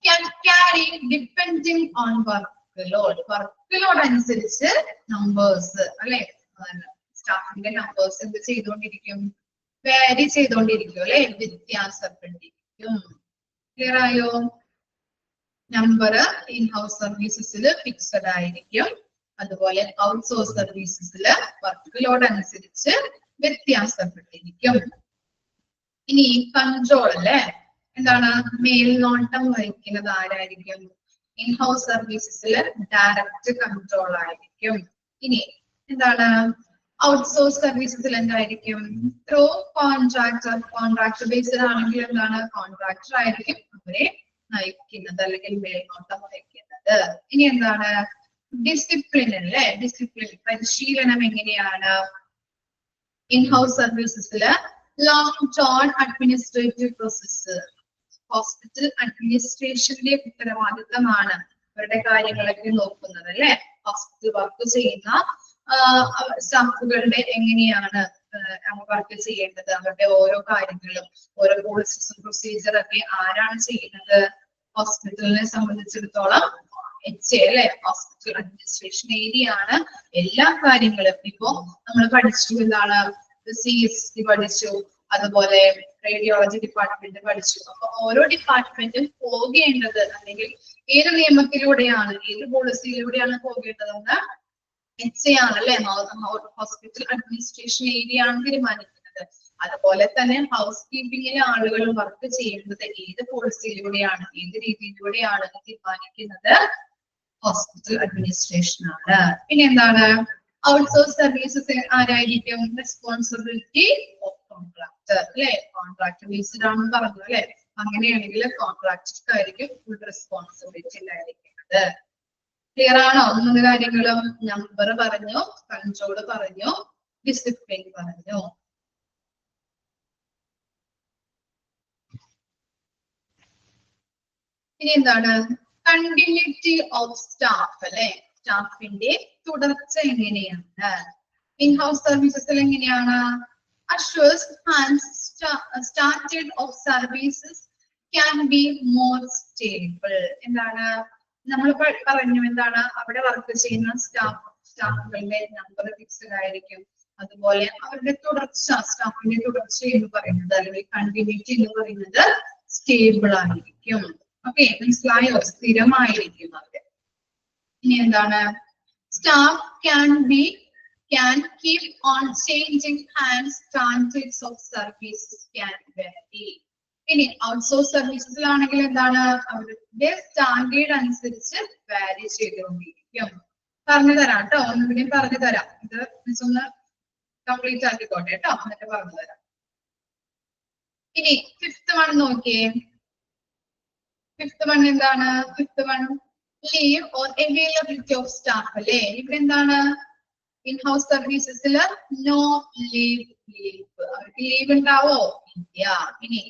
can carry depending on work load. Work load അനുസരിച്ച് നമ്പേഴ്സ് അല്ലെ, സ്റ്റാഫിന്റെ നമ്പേഴ്സ് എന്ത് ചെയ്തുകൊണ്ടിരിക്കും? വാരി ചെയ്തുകൊണ്ടിരിക്കും അല്ലെ, വ്യത്യാസപ്പെട്ടിരിക്കും. ക്ലിയർ ആയോ? നമ്പർ ഇൻഹൗസ് സർവീസസിൽ ഫിക്സഡ് ആയിരിക്കും, അതുപോലെ ഔട്ട്സോഴ്സ് സർവീസസിൽ വർക്ക് ലോഡ് അനുസരിച്ച് വ്യത്യാസപ്പെട്ടിരിക്കും. ഇനി കൺട്രോൾ അല്ലെ, എന്താണ് മേൽനോട്ടം വഹിക്കുന്നത് ആരായിരിക്കും? ഇൻഹൗസ് സർവീസസിൽ ഡയറക്റ്റ് കൺട്രോൾ ആയിരിക്കും. ഇനി എന്താണ് ഔട്ട്സോഴ്സ് സർവീസസിൽ എന്തായിരിക്കും? Through contractor. കോൺട്രാക്ടർ ബേസ്ഡ് ആണെങ്കിൽ എന്താണ്? കോൺട്രാക്ടർ ആയിരിക്കും അവരെ നയിക്കുന്നത് അല്ലെങ്കിൽ മേൽനോട്ടം വഹിക്കുന്നത്. ഇനി എന്താണ് ഡിസിപ്ലിൻ അല്ലെ, ഡിസിപ്ലിൻ പരിശീലനം എങ്ങനെയാണ്? ഇൻഹൗസ് സർവീസസില് long term administrative process, hospital അഡ്മിനിസ്ട്രേഷന്റെ ഉത്തരവാദിത്തമാണ് അവരുടെ കാര്യങ്ങളൊക്കെ നോക്കുന്നത് അല്ലെ. ഹോസ്പിറ്റൽ വർക്ക് ചെയ്യുന്ന സ്റ്റാഫുകളുടെ എങ്ങനെയാണ് വർക്ക് ചെയ്യേണ്ടത്, അവരുടെ ഓരോ കാര്യങ്ങളും ഓരോ പോളിസീസും പ്രൊസീജിയർ ഒക്കെ ആരാണ് ചെയ്യുന്നത്? ഹോസ്പിറ്റലിനെ സംബന്ധിച്ചിടത്തോളം HA അല്ലെ, ഹോസ്പിറ്റൽ അഡ്മിനിസ്ട്രേഷൻ ഏരിയ ആണ് എല്ലാ കാര്യങ്ങളും. ഇപ്പോ നമ്മൾ പഠിച്ചു എന്താണ്, CSC പഠിച്ചു, അതുപോലെ റേഡിയോളജി ഡിപ്പാർട്ട്മെന്റ് പഠിച്ചു. അപ്പൊ ഓരോ ഡിപ്പാർട്ട്മെന്റും പോകേണ്ടത് അല്ലെങ്കിൽ ഏത് നിയമത്തിലൂടെയാണ്, ഏത് പോളിസിയിലൂടെയാണ് പോകേണ്ടതെന്ന് HA ആണല്ലേ, ഹോസ്പിറ്റൽ അഡ്മിനിസ്ട്രേഷൻ ഏരിയ ആണ് തീരുമാനിക്കുന്നത്. അതുപോലെ തന്നെ ഹൗസ് കീപ്പിംഗിലെ ആളുകൾ വർക്ക് ചെയ്യുന്നത് ഏത് പോളിസിയിലൂടെയാണ്, ഏത് രീതിയിലൂടെയാണ് തീരുമാനിക്കുന്നത് ഹോസ്പിറ്റൽ അഡ്മിനിസ്ട്രേഷൻ ആണ്. പിന്നെ എന്താണ് ഔട്ട്സോഴ്സ് സർവീസസ് ആരായിരിക്കും? റെസ്പോൺസിബിലിറ്റി ഓഫ് കോൺട്രാക്ടർ അല്ലെ, കോൺട്രാക്ടർ ബേസ്ഡ് ആണെന്ന് പറഞ്ഞു അല്ലെ. അങ്ങനെയാണെങ്കിൽ കോൺട്രാക്ടർക്കായിരിക്കും ഫുൾ റെസ്പോൺസിബിലിറ്റി ഉണ്ടായിരിക്കുന്നത്. ക്ലിയർ ആണോ? 3 കാര്യങ്ങളും നമ്പർ പറഞ്ഞു, കൺട്രോൾ പറഞ്ഞു, ഡിസിപ്ലിൻ പറഞ്ഞു. ഇനി എന്താണ് കണ്ടിന്യൂറ്റി ഓഫ് സ്റ്റാഫ് അല്ലെ, സ്റ്റാഫിന്റെ തുടർച്ച എങ്ങനെയാണ്? ഇൻഹൗസ് സർവീസസിൽ എങ്ങനെയാണ്? assures and started of services can be more stable. എന്താണ് നമ്മൾ പറഞ്ഞു, എന്താണ് അവിടെ വർക്ക് ചെയ്യുന്ന സ്റ്റാഫുകളുടെ നമ്പർ ഫിക്സ്ഡ് ആയിരിക്കും, അതുപോലെ അവരുടെ തുടർച്ച, സ്റ്റാഫിന്റെ തുടർച്ച എന്ന് പറയുന്നത് അല്ലെങ്കിൽ കണ്ടിന്യൂറ്റി എന്ന് പറയുന്നത് സ്റ്റേബിൾ ആയിരിക്കും. ഓക്കെ, മനസ്സിലായോ? സ്ഥിരമായിരിക്കും അവര്. ഇനി എന്താണ് staff can be can keep on changing and standards of services can vary. ഇനി ഔട്ട്സോഴ്സ് സർവീസസിലാണെങ്കിൽ എന്താണ് അവരുടെ സ്റ്റാൻഡേർഡ് അനുസരിച്ച് വാരി ചെയ്തുകൊണ്ടിരിക്കും. പറഞ്ഞു തരാം കേട്ടോ, ഒന്നുകൂടി പറഞ്ഞു തരാം. ഇത് മിസ് ഒന്ന് കംപ്ലീറ്റ് ആക്കിക്കോട്ടെ കേട്ടോ, എന്നിട്ട് പറഞ്ഞു തരാം. ഇനി ഫിഫ്ത് വൺ നോക്കിയേ. ഫിഫ്ത് വൺ എന്താണ്? Fifth one leave or availability of staff അല്ലേ. ഇവിടെ എന്താണ്? ഇൻഹൗസ് സർവീസസില് നോ ലീവ്. അവർക്ക് ലീവ് ഉണ്ടാവോ? ഇല്ല. ഇനി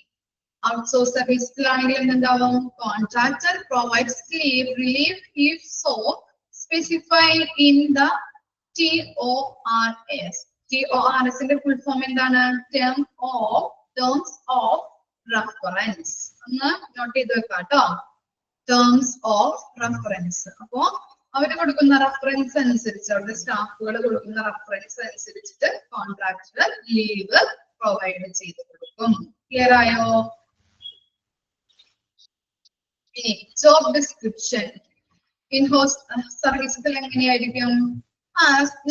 ഔട്ട്സോഴ്സ് സർവീസസിലാണെങ്കിൽ എന്തുണ്ടാവും? Contractor provides leave relief if so specified in the TORS. TORSന്റെ ഫുൾ ഫോം എന്താണ്? terms of reference. ഒന്ന് നോട്ട് ചെയ്ത് വെക്കാം കേട്ടോ. terms of reference. അപ്പോ അവര് കൊടുക്കുന്ന റെഫറൻസ് അനുസരിച്ച്, അവരുടെ സ്റ്റാഫുകൾ കൊടുക്കുന്ന റെഫറൻസ് അനുസരിച്ചിട്ട് കോൺട്രാക്ടർ ലീവ് പ്രൊവൈഡ് ചെയ്ത് കൊടുക്കും. ക്ലിയർ ആയോ? ഇനി ജോബ് ഡിസ്ക്രിപ്ഷൻ ഇൻഹൗസ് സർവീസസിൽ എങ്ങനെയായിരിക്കും?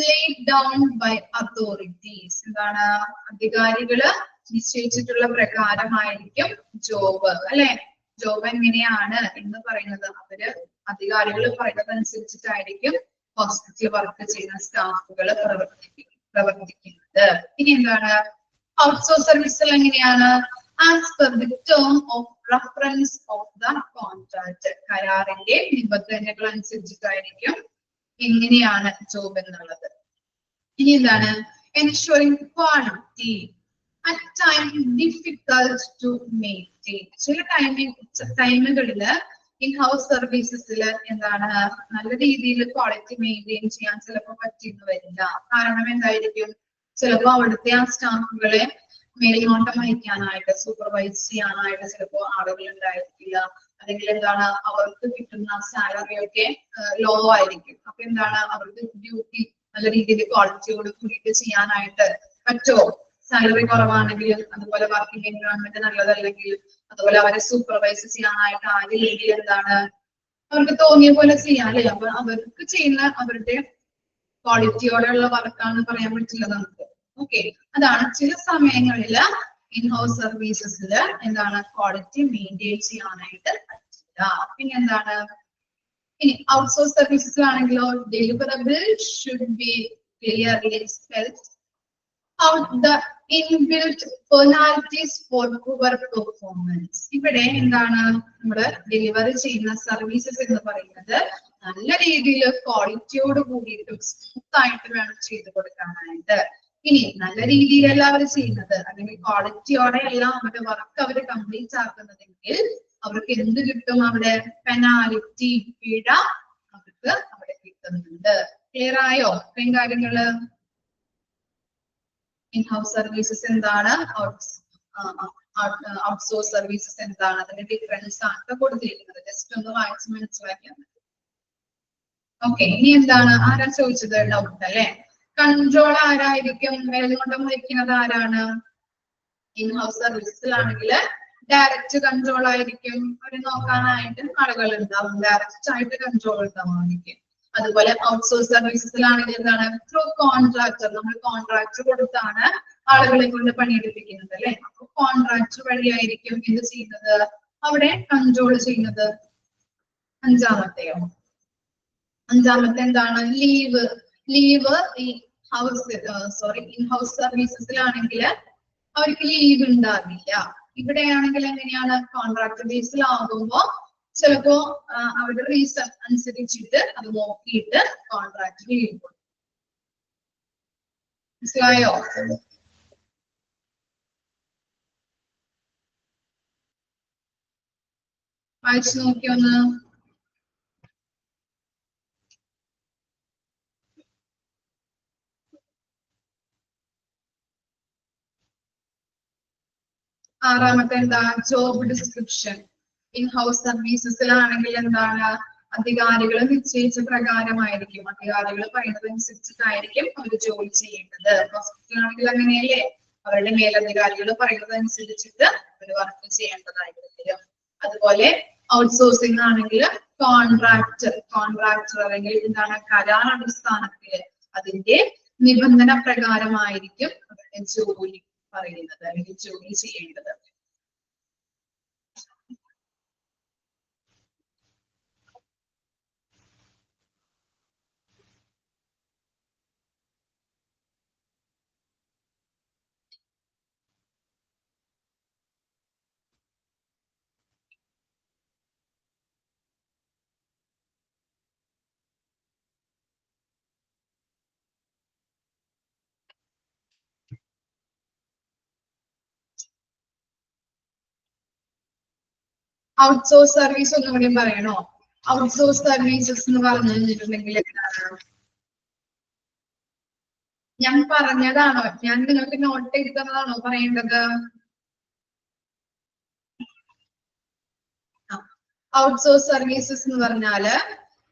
laid down by authorities. എന്താണ്? അധികാരികള് നിശ്ചയിച്ചിട്ടുള്ള പ്രകാരമായിരിക്കും ജോബ് അല്ലെ. ജോബ് എങ്ങനെയാണ് എന്ന് പറയുന്നത് അവര് അധികാരികൾ പറയുന്നത് അനുസരിച്ചിട്ടായിരിക്കും ഹോസ്പിറ്റലിൽ വർക്ക് ചെയ്യുന്ന സ്റ്റാഫുകൾ പ്രവർത്തിക്കുന്നത്. ഇനി എന്താണ്? ഔട്ട്സോഴ്സ് സർവീസിൽ എങ്ങനെയാണ്? as per the term of reference of the contract. കരാറിന്റെ നിബന്ധനകൾ അനുസരിച്ചിട്ടായിരിക്കും എങ്ങനെയാണ് ജോബ് എന്നുള്ളത്. ഇനി എന്താണ്? ensuring quality at time difficult to maintain. ചില ടൈമുകളില് ഇൻഹൗസ് സർവീസസിൽ എന്താണ്? നല്ല രീതിയിൽ ക്വാളിറ്റി മെയിൻറ്റെയിൻ ചെയ്യാൻ ചിലപ്പോൾ പറ്റിയെന്ന് വരില്ല. കാരണം എന്തായിരിക്കും? ചിലപ്പോൾ അവിടുത്തെ ആ സ്റ്റാഫുകളെ മേൽനോട്ടം വഹിക്കാനായിട്ട്, സൂപ്പർവൈസ് ചെയ്യാനായിട്ട് ചിലപ്പോൾ ആളുകൾ ഉണ്ടായിരിക്കില്ല. അല്ലെങ്കിൽ എന്താണ്? അവർക്ക് കിട്ടുന്ന സാലറി ഒക്കെ ലോ ആയിരിക്കും. അപ്പൊ എന്താണ്? അവർക്ക് ഡ്യൂട്ടി നല്ല രീതിയിൽ ക്വാളിറ്റിയോട് കൂടിയിട്ട് ചെയ്യാനായിട്ട് പറ്റുമോ? സാലറി കുറവാണെങ്കിൽ, അതുപോലെ വർക്കിംഗ് എൻവയോൺമെന്റ് നല്ലതല്ലെങ്കിൽ, അതുപോലെ അവരെ സൂപ്പർവൈസ് ചെയ്യാനായിട്ട് ആരില്ലെങ്കിൽ എന്താണ്? അവർക്ക് തോന്നിയ പോലെ ചെയ്യാം അല്ലേ. അപ്പൊ അവർക്ക് ചെയ്യുന്ന അവരുടെ ക്വാളിറ്റിയോടെയുള്ള വർക്കാണെന്ന് പറയാൻ പറ്റില്ല നമുക്ക്. ഓക്കെ, അതാണ് ചില സമയങ്ങളില് ഇൻഹൗസ് സർവീസസില് എന്താണ്? ക്വാളിറ്റി മെയിൻറ്റെയിൻ ചെയ്യാനായിട്ട് പറ്റില്ല. പിന്നെ എന്താണ്? ഇനി ഔട്ട്സോഴ്സ് സർവീസസിലാണെങ്കിലോ deliverable should be clearly spelled out the inbuilt penalties for poor performance. ഇവിടെ എന്താണ്? നമ്മള് ഡെലിവറി ചെയ്യുന്ന സർവീസസ് എന്ന് പറയുന്നത് നല്ല രീതിയിൽ ക്വാളിറ്റിയോട് കൂടിയിട്ട് സ്മൂത്ത് ആയിട്ട് വേണം ചെയ്ത് കൊടുക്കാനായിട്ട്. ഇനി നല്ല രീതിയിലല്ല അവർ ചെയ്യുന്നത്, അല്ലെങ്കിൽ ക്വാളിറ്റിയോടെ എല്ലാം അവരുടെ വർക്ക് അവർ കംപ്ലീറ്റ് ആക്കുന്നതെങ്കിൽ അവർക്ക് എന്ത് കിട്ടും? അവിടെ പെനാലിറ്റി, പിഴ അവർക്ക് അവിടെ കിട്ടുന്നുണ്ട്. ക്ലിയർ ആയോ ഇത്രയും കാര്യങ്ങള്? ഇൻഹൗസ് സർവീസസ് എന്താണ്? ഔട്ട്സോഴ്സ് സർവീസസ് എന്താണ്? അതിന്റെ ഡിഫറൻസ് ആണ് കൊടുത്തിരിക്കുന്നത്. ജസ്റ്റ് ഒന്ന് വായിച്ച് മനസ്സിലാക്കിയാൽ മതി. ഓക്കെ, ഇനി എന്താണ്? ആരാ ചോദിച്ചത്? ഡൗട്ട് അല്ലെ. കൺട്രോൾ ആരായിരിക്കും? മേൽനോട്ടം വഹിക്കുന്നത് ആരാണ്? ഇൻഹൗസ് സർവീസസിലാണെങ്കിൽ ഡയറക്റ്റ് കൺട്രോൾ ആയിരിക്കും. അവര് നോക്കാനായിട്ട് ആളുകൾ ഉണ്ടാവും, ഡയറക്റ്റ് ആയിട്ട് കൺട്രോൾ ഉണ്ടാവുമായിരിക്കും. അതുപോലെ ഔട്ട്സോഴ്സ് സർവീസസിലാണെങ്കിൽ എന്താണ്? Through contractor. നമ്മൾ കോൺട്രാക്ട് കൊടുത്താണ് ആളുകളെ കൊണ്ട് പണിയെടുപ്പിക്കുന്നത് അല്ലെ. അപ്പൊ കോൺട്രാക്ട് വഴിയായിരിക്കും എന്ത് ചെയ്യുന്നത്? അവിടെ കൺട്രോൾ ചെയ്യുന്നത്. അഞ്ചാമത്തെ എന്താണ്? ലീവ്. ഈ ഇൻഹൗസ് സർവീസസിലാണെങ്കിൽ അവർക്ക് ലീവ് ഉണ്ടാവില്ല. ഇവിടെയാണെങ്കിൽ എങ്ങനെയാണ്? കോൺട്രാക്ട് ബേസിലാകുമ്പോ ചിലപ്പോ അവരുടെ റീസൺ അനുസരിച്ചിട്ട് അത് നോക്കിയിട്ട് കോൺട്രാക്ട് ലീവ് കൊടുക്കും. മനസ്സിലായോ? വായിച്ചു നോക്കിയൊന്ന്. ആറാമത്തെ എന്താ? Job description. ഇൻഹൗസ് സർവീസസിലാണെങ്കിൽ എന്താണ്? അധികാരികൾ നിശ്ചയിച്ച പ്രകാരമായിരിക്കും, അധികാരികൾ പറയുന്നത് അനുസരിച്ചിട്ടായിരിക്കും അവർ ജോലി ചെയ്യേണ്ടത്. ഹോസ്പിറ്റലാണെങ്കിൽ അങ്ങനെയല്ലേ, അവരുടെ മേലധികാരികൾ പറയുന്നത് അനുസരിച്ചിട്ട് അവർ വർക്ക് ചെയ്യേണ്ടതായിരിക്കും. അതുപോലെ ഔട്ട്സോഴ്സിംഗ് ആണെങ്കിൽ കോൺട്രാക്ടർ അല്ലെങ്കിൽ എന്താണ്? കരാർ അടിസ്ഥാനത്തിൽ അതിന്റെ നിബന്ധന പ്രകാരമായിരിക്കും അവരുടെ ജോലി പറയുന്നത് അല്ലെങ്കിൽ ജോലി ചെയ്യേണ്ടത്. ഔട്ട്സോഴ്സ് സർവീസ് ഒന്നുകൂടി പറയണോ? ഔട്ട്സോഴ്സ് സർവീസസ് എന്ന് പറഞ്ഞു കഴിഞ്ഞിട്ടുണ്ടെങ്കിൽ എന്താണ്? ഞാൻ പറഞ്ഞതാണോ? ഞാൻ നിങ്ങൾക്ക് നോട്ട് ചെയ്ത് തന്നതാണോ പറയേണ്ടത്? ഔട്ട്സോഴ്സ് സർവീസസ് എന്ന് പറഞ്ഞാല്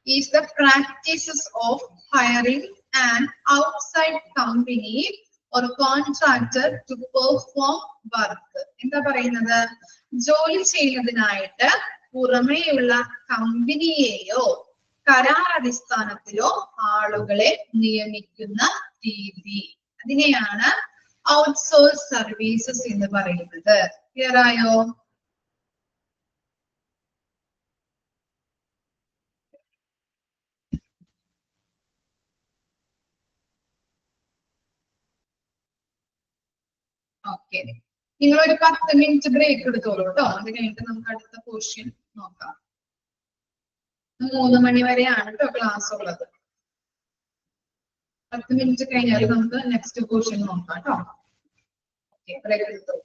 is the practices of hiring an outside company or contractor to perform work. എന്താ പറയുന്നത്? ജോലി ചെയ്യുന്നതിനായിട്ട് പുറമേയുള്ള കമ്പനിയെയോ കരാർ അടിസ്ഥാനത്തിലോ ആളുകളെ നിയമിക്കുന്ന രീതി, അതിനെയാണ് ഔട്ട്സോഴ്സ് സർവീസസ് എന്ന് പറയുന്നത്. ക്ലിയർ ആയോ? ഓക്കെ, നിങ്ങൾ ഒരു 10 മിനിറ്റ് ബ്രേക്ക് എടുത്തോളൂ കേട്ടോ. അത് കഴിഞ്ഞിട്ട് നമുക്ക് അടുത്ത ക്വസ്റ്റ്യൻ നോക്കാം. 3 മണി വരെയാണ് കേട്ടോ ക്ലാസ് ഉള്ളത്. 10 മിനിറ്റ് കഴിഞ്ഞാൽ നമുക്ക് നെക്സ്റ്റ് ക്വസ്റ്റ്യൻ നോക്കാം കേട്ടോ. ഓക്കെ, ബ്രേക്ക് എടുത്തോളൂ.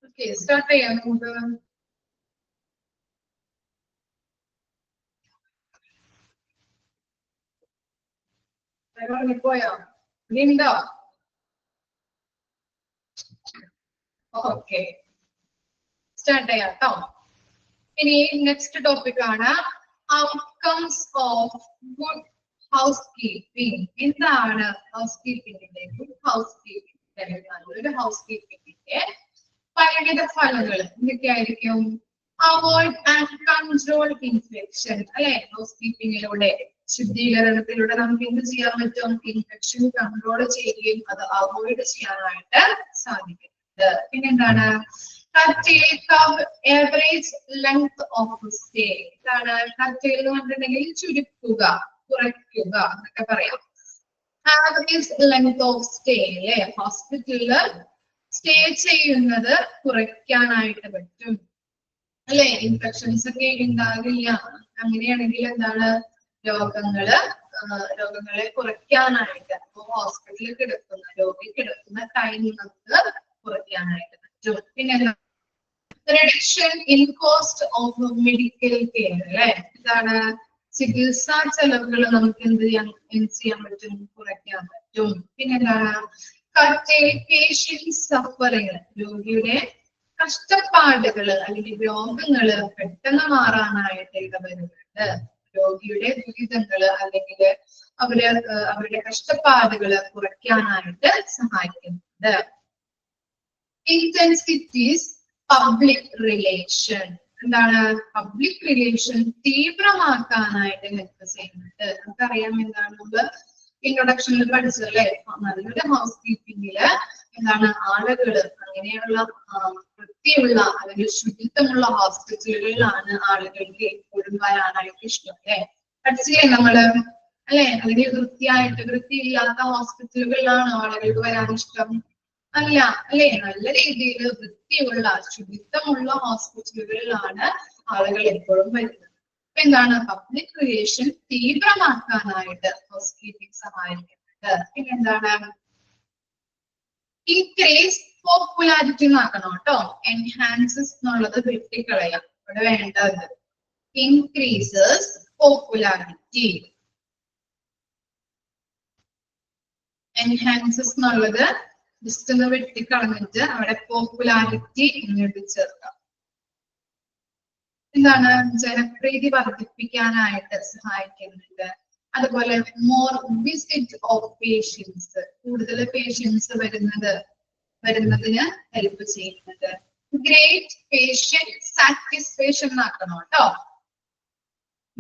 ഓക്കെ, സ്റ്റാർട്ട് ചെയ്യാം നമുക്ക്. പോയോ ഉണ്ടോ? ഓക്കെ, സ്റ്റാർട്ട് ചെയ്യാം കേട്ടോ. ഇനി നെക്സ്റ്റ് ടോപ്പിക് ആണ് outcomes of good house keeping. എന്താണ് ഹൗസ് കീപ്പിംഗിന്റെ ഗുഡ് ഹൗസ് കീപ്പിംഗ്? ഒരു ഹൗസ് കീപ്പിംഗിന്റെ പരിണിത ഫലങ്ങൾ എന്തൊക്കെയായിരിക്കും? അവോയ്ഡ് ആൻഡ് കൺട്രോൾ ഇൻഫെക്ഷൻ, അല്ലെ? ഹൗസ് കീപ്പിംഗിലൂടെ, ശുദ്ധീകരണത്തിലൂടെ നമുക്ക് എന്ത് ചെയ്യാൻ പറ്റും? ഇൻഫെക്ഷൻ കൺട്രോൾ ചെയ്യുകയും അത് അവോയ്ഡ് ചെയ്യാനായിട്ട് സാധിക്കും. പിന്നെന്താണ്? Average length of stay. എന്താണ് കർട്ടയിൽ എന്ന് പറഞ്ഞിട്ടുണ്ടെങ്കിൽ? ചുരുക്കുക, കുറയ്ക്കുക എന്നൊക്കെ പറയാം. ആവറേജ് ലെങ്ത് ഓഫ് സ്റ്റേ, അല്ലെ? ഹോസ്പിറ്റലില് സ്റ്റേ ചെയ്യുന്നത് കുറയ്ക്കാനായിട്ട് പറ്റും, അല്ലെ? ഇൻഫെക്ഷൻസ് ഒക്കെ ഉണ്ടാകില്ല. അങ്ങനെയാണെങ്കിൽ എന്താണ്? രോഗങ്ങളെ കുറയ്ക്കാനായിട്ട്, ഹോസ്പിറ്റലിൽ രോഗി കിടക്കുന്ന ടൈം നമുക്ക് കുറയ്ക്കാനായിട്ട് പറ്റും. പിന്നെ reduction in cost of medical care, അല്ലെ? എന്താണ്? ചികിത്സാ ചെലവുകൾ നമുക്ക് എന്ത് ചെയ്യാൻ പറ്റും? കുറയ്ക്കാൻ പറ്റും. പിന്നെന്താണ്? പേഷ്യൻസ് സഫറിങ്, രോഗിയുടെ കഷ്ടപ്പാടുകള് അല്ലെങ്കിൽ രോഗങ്ങള് പെട്ടെന്ന് മാറാനായിട്ട് ഇടവരുന്നുണ്ട്. രോഗിയുടെ ദുരിതങ്ങള് അല്ലെങ്കിൽ അവരുടെ കഷ്ടപ്പാടുകള് കുറയ്ക്കാനായിട്ട് സഹായിക്കുന്നുണ്ട്. Intensities public relation. എന്താണ്? പബ്ലിക് റിലേഷൻ തീവ്രമാക്കാനായിട്ട് ഹെൽപ്പ് ചെയ്യുന്നുണ്ട്. നമുക്കറിയാം എന്താണ്, നമ്മള് ഇൻട്രൊഡക്ഷനിൽ പഠിച്ചല്ലേ, നല്ലൊരു ഹൗസ് കീപ്പിംഗില് എന്താണ്, ആളുകള് അങ്ങനെയുള്ള വൃത്തിയുള്ള അല്ലെങ്കിൽ ശുചിത്വമുള്ള ഹോസ്പിറ്റലുകളിലാണ് ആളുകൾക്ക് എപ്പോഴും വരാനായിട്ട് ഇഷ്ടം, അല്ലെ? പഠിച്ചില്ലേ നമ്മള്, അല്ലെ? അല്ലെങ്കിൽ വൃത്തിയില്ലാത്ത ഹോസ്പിറ്റലുകളിലാണ് ആളുകൾക്ക് വരാൻ ഇഷ്ടം? അല്ല, അല്ലെ? നല്ല രീതിയിൽ വൃത്തിയുള്ള ശുചിത്വമുള്ള ഹോസ്പിറ്റലുകളിലാണ് ആളുകൾ എപ്പോഴും വരുന്നത്. അപ്പൊ എന്താണ്? പബ്ലിക് റിലേഷൻ തീവ്രമാക്കാനായിട്ട് ഹൗസ് കീപ്പിംഗ് സഹായിക്കുന്നുണ്ട്. പിന്നെന്താണ്? ഇൻക്രീസ് പോപ്പുലാരിറ്റി എന്നാക്കണം കേട്ടോ. എൻഹാൻസസ് എന്നുള്ളത് വെട്ടിക്കളയാം, ഇവിടെ വേണ്ടത്. Increases popularity. എൻഹാൻസസ് എന്നുള്ളത് ജസ്റ്റ് ഒന്ന് വെട്ടിക്കളഞ്ഞിട്ട് അവിടെ പോപ്പുലാരിറ്റി ഇങ്ങോട്ട് ചേർക്കാം. എന്താണ്? ജനപ്രീതി വർദ്ധിപ്പിക്കാനായിട്ട് സഹായിക്കുന്നുണ്ട്. അതുപോലെ മോർ വിസിറ്റ് ഓഫ് പേഷ്യൻസ്, കൂടുതൽ പേഷ്യൻസ് വരുന്നതിന് ഹെൽപ്പ് ചെയ്യുന്നുണ്ട്. ഗ്രേറ്റ് പേഷ്യന്റ് സാറ്റിസ്ഫാക്ഷൻ ആക്കണം കേട്ടോ.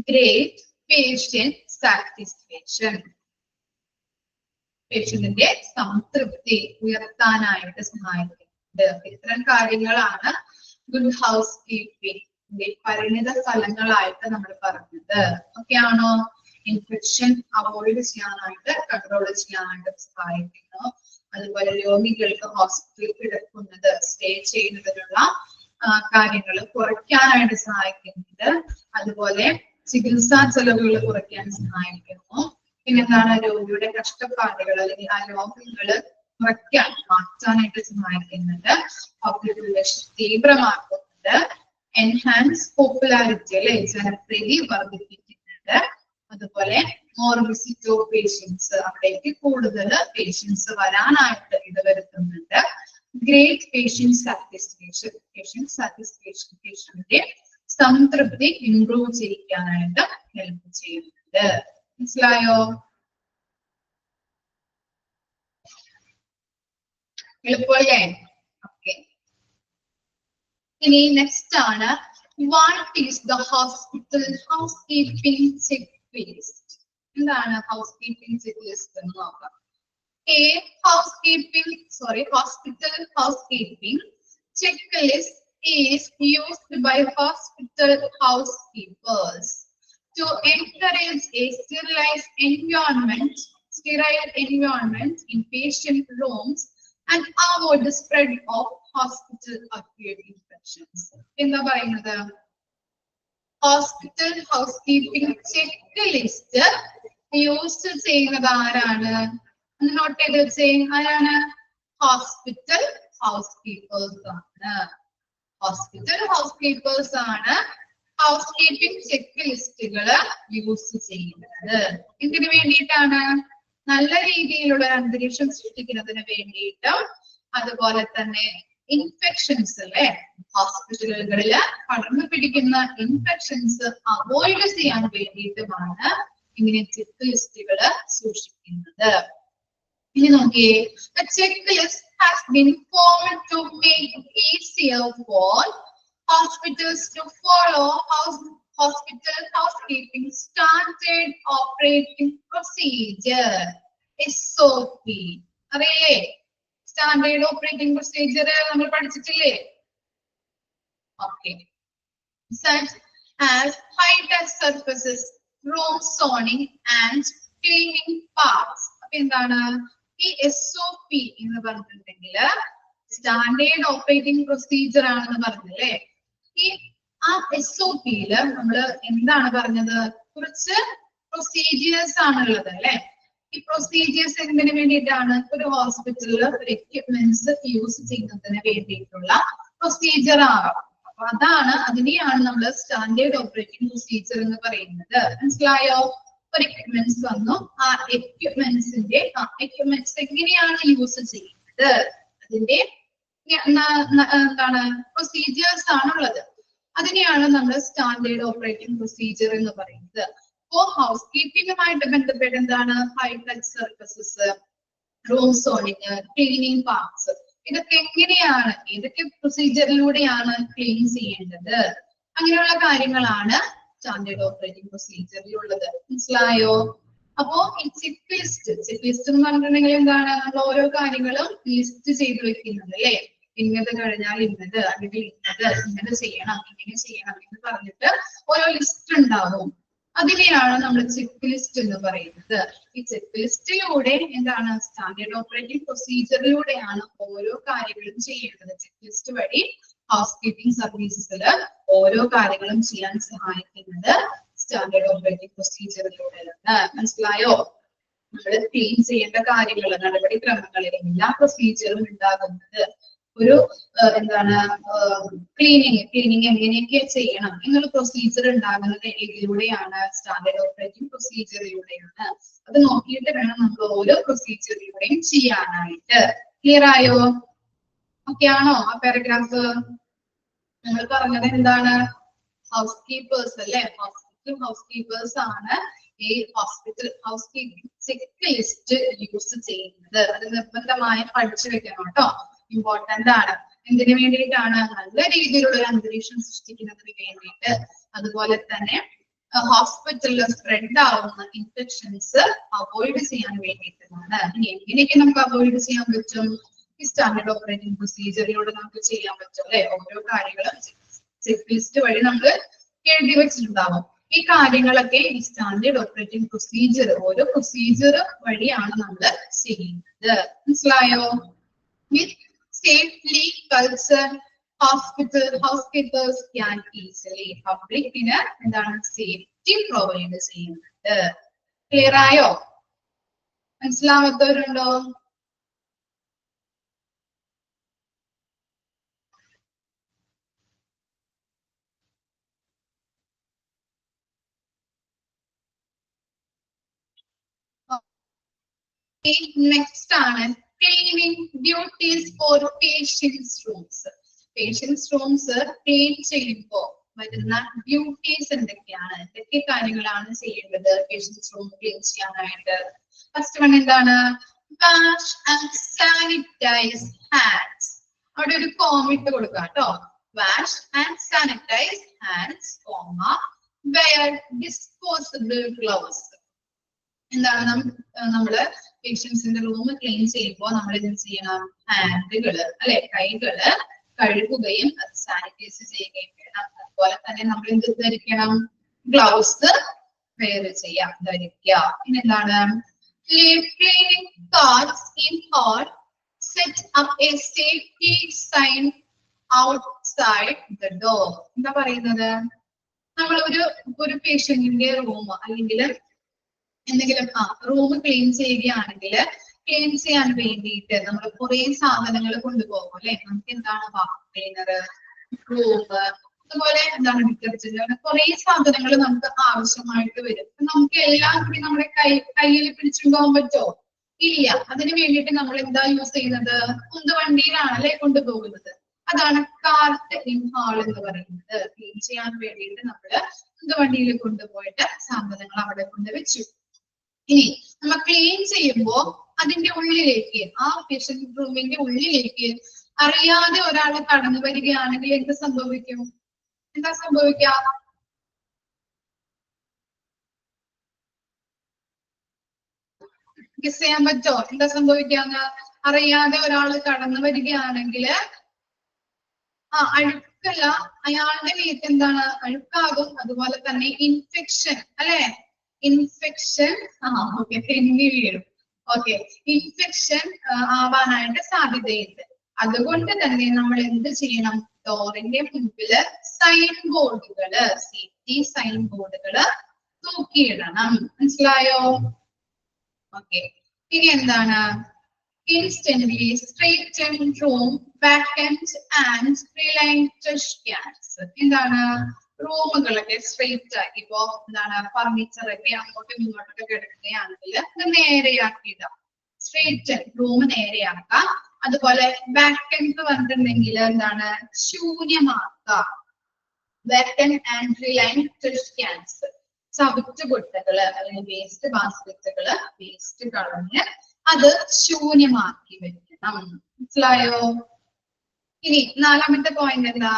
ഗ്രേറ്റ് പേഷ്യന്റ് സാറ്റിസ്ഫാക്ഷൻ, പേഷ്യന്റിന്റെ സംതൃപ്തി ഉയർത്താനായിട്ട് സഹായിക്കുന്നുണ്ട്. ഇത്തരം കാര്യങ്ങളാണ് ഗുഡ് ഹൗസ് കീപ്പിംഗിന്റെ പരിണിത ഫലങ്ങളായിട്ട് നമ്മൾ പറഞ്ഞത്. ഓക്കെ ആണോ? ഇൻഫെക്ഷൻ അവോയ്ഡ് ചെയ്യാനായിട്ട്, കൺട്രോൾ ചെയ്യാനായിട്ട് സഹായിക്കുന്നു. അതുപോലെ രോഗികൾക്ക് ഹോസ്പിറ്റലിൽ കിടക്കുന്നത്, സ്റ്റേ ചെയ്യുന്നതിനുള്ള കാര്യങ്ങൾ കുറയ്ക്കാനായിട്ട് സഹായിക്കുന്നുണ്ട്. അതുപോലെ ചികിത്സാ ചെലവുകൾ കുറയ്ക്കാൻ സഹായിക്കുന്നു. പിന്നെന്താണ്? രോഗിയുടെ കഷ്ടപ്പാടുകൾ അല്ലെങ്കിൽ ആ രോഗങ്ങൾ മാറ്റാനായിട്ട് സഹായിക്കുന്നുണ്ട്. പബ്ലിക് റിലേഷൻ തീവ്രമാക്കുന്നുണ്ട്. എൻഹാൻസ് പോപ്പുലാരിറ്റി, അല്ലെ? ജനപ്രീതി വർദ്ധിപ്പിക്കുന്നുണ്ട്. അതുപോലെ മോർ വിസിറ്റ് ഓഫ് പേഷ്യൻസ്, അവിടേക്ക് കൂടുതൽ പേഷ്യൻസ് വരാനായിട്ട് ഇടവരുത്തുന്നുണ്ട്. ഗ്രേറ്റ് പേഷ്യന്റ് സാറ്റിസ്ഫാക്ഷൻ, പേഷ്യന്റിന്റെ സംതൃപ്തി ഇംപ്രൂവ് ചെയ്യിക്കാനായിട്ട് ഹെൽപ്പ് ചെയ്യുന്നുണ്ട്. മനസ്സിലായോ? എളുപ്പമല്ലേ? ഓക്കെ. ഇനി നെക്സ്റ്റ് ആണ്, what is the hospital house keeping check list? എന്താണ് ഹൗസ് കീപ്പിംഗ് ചെക്ക് ലിസ്റ്റ് എന്ന് നോക്കാം. Hospital housekeeping checklist is used by hospital housekeepers to encourage a sterile environment in patient rooms and avoid the spread of hospital acquired infections. എന്താ പറയുന്നത്? Hospital ഹൗസ്കീപ്പിംഗ് check list use ചെയ്യുന്നത് ആരാണ്? Not ചെയ്ത് വെച്ചേ. ആരാണ്? Hospital house keepers ആണ്. Hospital house keepers ആണ് house keeping check ലിസ്റ്റുകൾ യൂസ് ചെയ്യുന്നത്. ഇതിനു വേണ്ടിയിട്ടാണ് നല്ല രീതിയിലുള്ള അന്തരീക്ഷം സൃഷ്ടിക്കുന്നതിന് വേണ്ടിയിട്ടും അതുപോലെ തന്നെ ഇൻഫെക്ഷൻസ് അല്ലെ ഹോസ്പിറ്റലുകളിൽ പടർന്നു പിടിക്കുന്ന ഇൻഫെക്ഷൻസ് അവോയ്ഡ് ചെയ്യാൻ വേണ്ടിയിട്ടുമാണ് ഇങ്ങനെ ചെക്ക് ലിസ്റ്റുകൾ സൂക്ഷിക്കുന്നത്. ഇനി നോക്കിയേ, a checklist has been formed to make it easier for hospitals to follow hospital housekeeping standard operating procedure SOP. അറിയില്ലേ സ്റ്റാൻഡേർഡ് ഓപ്പറേറ്റിംഗ് പ്രൊസീജിയർ നമ്മൾ പഠിച്ചിട്ടില്ലേ? Okay. Such as high touch surfaces, room zoning and cleaning parts. അപ്പൊ എന്താണ് ഈ SOP എന്ന് പറഞ്ഞിട്ടുണ്ടെങ്കിൽ standard operating procedure ആണെന്ന് പറഞ്ഞല്ലേ. ഈ ആ SOP-യില് നമ്മൾ എന്താണ് പറഞ്ഞത്? കുറച്ച് പ്രൊസീജിയേഴ്സ് ആണുള്ളത് അല്ലെ. ഈ പ്രൊസീജിയേഴ്സ് എന്തിനു വേണ്ടിയിട്ടാണ്? ഒരു ഹോസ്പിറ്റലിൽ ഒരു എക്യുപ്മെന്റ്സ് യൂസ് ചെയ്യുന്നതിന് വേണ്ടിയിട്ടുള്ള പ്രൊസീജിയർ ആകാം. അപ്പൊ അതിനെയാണ് നമ്മൾ സ്റ്റാൻഡേർഡ് ഓപ്പറേറ്റിംഗ് പ്രൊസീജിയർ എന്ന് പറയുന്നത്. മനസ്സിലായോ? ഒരു എക്യുപ്മെന്റ്സ് വന്നു, ആ എക്യുപ്മെന്റ്സ് എങ്ങനെയാണ് യൂസ് ചെയ്യുന്നത്, അതിന്റെ എന്താണ് പ്രൊസീജിയേഴ്സ് ആണുള്ളത്. അതിനെയാണ് നമ്മൾ സ്റ്റാൻഡേർഡ് ഓപ്പറേറ്റിംഗ് പ്രൊസീജിയർ എന്ന് പറയുന്നത്. അപ്പോ ഹൗസ് കീപ്പിംഗുമായിട്ട് ബന്ധപ്പെട്ട് എന്താണ്? High touch surfaces, room zoning, cleaning parts, ഇതൊക്കെ എങ്ങനെയാണ്, ഏതൊക്കെ പ്രൊസീജിയറിലൂടെയാണ് ക്ലീൻ ചെയ്യേണ്ടത്, അങ്ങനെയുള്ള കാര്യങ്ങളാണ് സ്റ്റാൻഡേർഡ് ഓപ്പറേറ്റിംഗ് പ്രൊസീജിയറിലുള്ളത്. മനസ്സിലായോ? അപ്പോ ഈ ചെക്ക് ലിസ്റ്റ് എന്ന് പറഞ്ഞിട്ടുണ്ടെങ്കിൽ എന്താണ്? നമ്മൾ ഓരോ കാര്യങ്ങളും ലിസ്റ്റ് ചെയ്ത് വെക്കുന്നത് അല്ലെ. ഇന്നത് കഴിഞ്ഞാൽ ഇന്നത്, അല്ലെങ്കിൽ ഇങ്ങനെ ചെയ്യണം, ഇങ്ങനെ ചെയ്യണം എന്ന് പറഞ്ഞിട്ട് ഓരോ ലിസ്റ്റ് ഉണ്ടാവും. അതിനെയാണ് നമ്മൾ ചെക്ക് ലിസ്റ്റ് എന്ന് പറയുന്നത്. ഈ ചെക്ക് ലിസ്റ്റിലൂടെ എന്താണ്? സ്റ്റാൻഡേർഡ് ഓപ്പറേറ്റിംഗ് പ്രൊസീജിയറിലൂടെയാണ് ഓരോ കാര്യങ്ങളും ചെയ്യേണ്ടത്. ചെക്ക് ലിസ്റ്റ് വഴി ഹൗസ് കീപ്പിംഗ് സർവീസസിൽ ഓരോ കാര്യങ്ങളും ചെയ്യാൻ സഹായിക്കുന്നത് സ്റ്റാൻഡേർഡ് ഓപ്പറേറ്റിംഗ് പ്രൊസീജിയറിലൂടെയാണ്. മനസ്സിലായോ? നമ്മൾ ക്ലീൻ ചെയ്യേണ്ട കാര്യങ്ങൾ, നടപടിക്രമങ്ങളിൽ എല്ലാ പ്രൊസീജിയറും ഉണ്ടാകുന്നത് ഒരു എന്താണ് ക്ലീനിങ് എങ്ങനെയൊക്കെ ചെയ്യണം എന്നുള്ള പ്രൊസീജിയർ ഉണ്ടാകുന്നത് ഇതിലൂടെയാണ്, സ്റ്റാൻഡേർഡ് ഓപ്പറേറ്റിംഗ് പ്രൊസീജിയറിലൂടെയാണ്. അത് നോക്കിയിട്ട് വേണം നമ്മൾ ഓരോ പ്രൊസീജിയറിലൂടെയും ചെയ്യാനായിട്ട്. ക്ലിയർ ആയോ? ഓക്കെ ആണോ? ആ പാരഗ്രാഫ് നമ്മൾ പറഞ്ഞത് എന്താണ്? ഹൗസ് കീപ്പേഴ്സ് അല്ലെ, ഹോസ്പിറ്റൽ ഹൗസ് കീപ്പേഴ്സ് ആണ് ഈ hospital house keeping check list use ചെയ്യുന്നത്. അത് നിർബന്ധമായി പഠിച്ചു വെക്കണം കേട്ടോ. ഇമ്പോർട്ടന്റ് ആണ്. എന്തിനു വേണ്ടിയിട്ടാണ്? നല്ല രീതിയിലുള്ള ഒരു അന്തരീക്ഷം സൃഷ്ടിക്കുന്നതിന് വേണ്ടിയിട്ട്, അതുപോലെ തന്നെ ഹോസ്പിറ്റലിൽ സ്പ്രെഡ് ആവുന്ന ഇൻഫെക്ഷൻസ് അവോയ്ഡ് ചെയ്യാൻ വേണ്ടിയിട്ടാണ്. ഇനി എങ്ങനെയൊക്കെ നമുക്ക് അവോയ്ഡ് ചെയ്യാൻ പറ്റും? ഈ സ്റ്റാൻഡേർഡ് ഓപ്പറേറ്റിംഗ് പ്രൊസീജിയറിലൂടെ നമുക്ക് ചെയ്യാൻ പറ്റും അല്ലെ. ഓരോ കാര്യങ്ങളും ചെക്ക് ലിസ്റ്റ് വഴി നമ്മൾ എഴുതി വെച്ചിട്ടുണ്ടാവും. ഈ കാര്യങ്ങളൊക്കെ ഈ സ്റ്റാൻഡേർഡ് ഓപ്പറേറ്റിംഗ് പ്രൊസീജിയർ, ഓരോ പ്രൊസീജിയർ വഴിയാണ് നമ്മൾ ചെയ്യുന്നത്. മനസ്സിലായോ? Safely culture hospital housekeepers can easily പബ്ലിക്കിന് എന്താണ് സേഫ്റ്റി പ്രൊവൈഡ് ചെയ്യുന്നത്. ക്ലിയർ ആയോ? മനസ്സിലാവാത്തവരുണ്ടോ? നെക്സ്റ്റ് ആണ് cleaning duties for patients rooms. Patients rooms clean ചെയ്യുമ്പോൾ വരുന്ന ഡ്യൂട്ടീസ് എന്തൊക്കെയാണ്, എന്തൊക്കെ കാര്യങ്ങളാണ് ചെയ്യേണ്ടത് പേഷ്യൻസ് റൂം ക്ലീൻ ചെയ്യാനായിട്ട്? ഫസ്റ്റ് വൺ എന്താണ്? Wash and sanitise hands. അവിടെ ഒരു കോമ ഇട്ട് കൊടുക്കുക കേട്ടോ. Wash and sanitise hands, wear disposable gloves. എന്താണ്? നമ്മള് പേഷ്യൻസിന്റെ റൂം ക്ലീൻ ചെയ്യുമ്പോൾ നമ്മൾ എന്ത് ചെയ്യണം? ഹാൻഡുകള് അല്ലെ, കൈകള് കഴുകുകയും അത് സാനിറ്റൈസ് ചെയ്യുകയും വേണം. അതുപോലെ തന്നെ നമ്മൾ എന്ത് ധരിക്കണം? ഗ്ലൗസ് വെയർ ചെയ്യാം, ധരിക്കുക. പിന്നെന്താണ്? Cleaning cards in hall, set up a safety sign outside the door. എന്താ പറയുന്നത്? നമ്മൾ ഒരു പേഷ്യന്റിന്റെ റൂം അല്ലെങ്കിൽ എന്തെങ്കിലും റൂം ക്ലീൻ ചെയ്യുകയാണെങ്കിൽ ക്ലീൻ ചെയ്യാൻ വേണ്ടിയിട്ട് നമ്മൾ കുറെ സാധനങ്ങൾ കൊണ്ടുപോകും അല്ലെ. നമുക്ക് എന്താണ് കണ്ടെയ്നർ, റൂം, അതുപോലെ എന്താണ് ഡിറ്റർജന്റ്, അങ്ങനെ കുറെ സാധനങ്ങൾ നമുക്ക് ആവശ്യമായിട്ട് വരും. നമുക്ക് എല്ലാം കൂടി നമ്മുടെ കയ്യിൽ പിടിച്ചുകൊണ്ടുപോകാൻ പറ്റുമോ? ഇല്ല. അതിന് വേണ്ടിയിട്ട് നമ്മൾ എന്താ യൂസ് ചെയ്യുന്നത്? ഉന്തുവണ്ടിയിലാണ് അല്ലെ കൊണ്ടുപോകുന്നത്. അതാണ് കാർട്ട് ഇൻ ഹാൾ എന്ന് പറയുന്നത്. ക്ലീൻ ചെയ്യാൻ വേണ്ടിയിട്ട് നമ്മള് ഉന്തുവണ്ടിയിൽ കൊണ്ടുപോയിട്ട് സാധനങ്ങൾ അവിടെ കൊണ്ടുവച്ചു. ഇനി നമ്മൾ ക്ലീൻ ചെയ്യുമ്പോ അതിന്റെ ഉള്ളിലേക്ക്, ആ പേഷ്യന്റ് റൂമിന്റെ ഉള്ളിലേക്ക് അറിയാതെ ഒരാൾ കടന്നു വരികയാണെങ്കിൽ എന്ത് സംഭവിക്കും? എന്താ സംഭവിക്കുക? ഗസ് ചെയ്യാൻ പറ്റോ എന്താ സംഭവിക്കാന്ന്? അറിയാതെ ഒരാൾ കടന്നു വരികയാണെങ്കിൽ അഴുക്കല്ല, അയാളുടെ വീട്ടിൽ എന്താണ് അഴുക്കാകും. അതുപോലെ തന്നെ ഇൻഫെക്ഷൻ അല്ലെ, ഇൻഫെക്ഷൻ ഓക്കെ തെന്നി വീഴും. ഓക്കെ, ഇൻഫെക്ഷൻ ആവാനായിട്ട് സാധ്യതയുണ്ട്. അതുകൊണ്ട് തന്നെ നമ്മൾ എന്ത് ചെയ്യണം? ഡോറിന്റെ മുൻപില് സൈൻ ബോർഡുകള്, സേഫ്റ്റി സൈൻ ബോർഡുകള് തൂക്കിയിടണം. മനസ്സിലായോ? ഓക്കെ, ഇനി എന്താണ്? Instantly straighten room, vacant and relined trash cans. എന്താണ്? റൂമുകളൊക്കെ സ്ട്രെയിറ്റ് ആക്കി, ഇപ്പോ എന്താണ് ഫർണിച്ചർ ഒക്കെ അങ്ങോട്ടും ഇങ്ങോട്ടൊക്കെ കിടക്കുകയാണെങ്കിൽ അത് നേരെയാക്കിയിടാം. Straight room നേരെയാക്കാം. അതുപോലെ വാക്കന്റ് പറഞ്ഞിട്ടുണ്ടെങ്കിൽ എന്താണ്? ശൂന്യമാക്കുക. വാക്കന്റ് ആൻഡ് റിലൈൻഡ് ട്രഷ് ക്യാൻസ്, ചവിറ്റുകൊട്ടകള് അല്ലെങ്കിൽ വേസ്റ്റ് ബാസ്കറ്റുകള് വേസ്റ്റ് കളഞ്ഞ് അത് ശൂന്യമാക്കി വെക്കണം. മനസ്സിലായോ? ഇനി നാലാമത്തെ പോയിന്റ് എന്താ?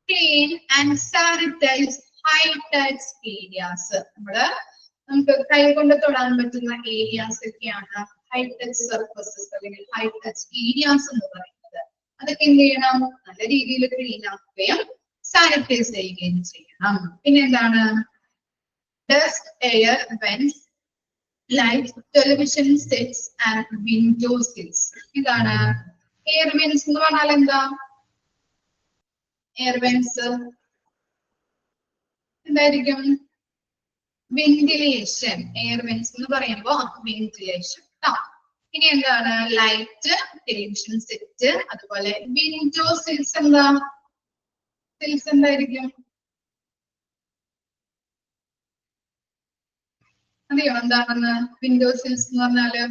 Clean and sanitise high touch areas. നമുക്ക് കൈ കൊണ്ട് തൊടാൻ പറ്റുന്ന ഏരിയാസ് ഒക്കെയാണ് ഹൈ ടച്ച് സർഫസസ് അല്ലെങ്കിൽ ഹൈ ടച്ച് ഏരിയാസ് എന്ന് പറയുന്നത്. അതൊക്കെ എന്ത് ചെയ്യണം? നല്ല രീതിയിൽ ക്ലീൻ ആക്കുകയും സാനിറ്റൈസ് ചെയ്യുകയും ചെയ്യണം. പിന്നെ എന്താണ്? Dust air vents like television sets and window seals. ഇതാണ് എയർ വെന്റ്സ് എന്ന് പറഞ്ഞാൽ എന്താ? എയർ വെന്റ്സ് എന്തായിരിക്കും? വെന്റിലേഷൻ. എയർ വെന്റ്സ് എന്ന് പറയുമ്പോ വെന്റിലേഷൻ. ഇനി എന്താണ്? ലൈറ്റ്, ടെലിവിഷൻ സെറ്റ്, അതുപോലെ വിൻഡോ സീൽസ്. എന്താ സീൽസ്? എന്തായിരിക്കും? അറിയോ എന്താണെന്ന്? വിൻഡോ സീൽസ് എന്ന് പറഞ്ഞാല്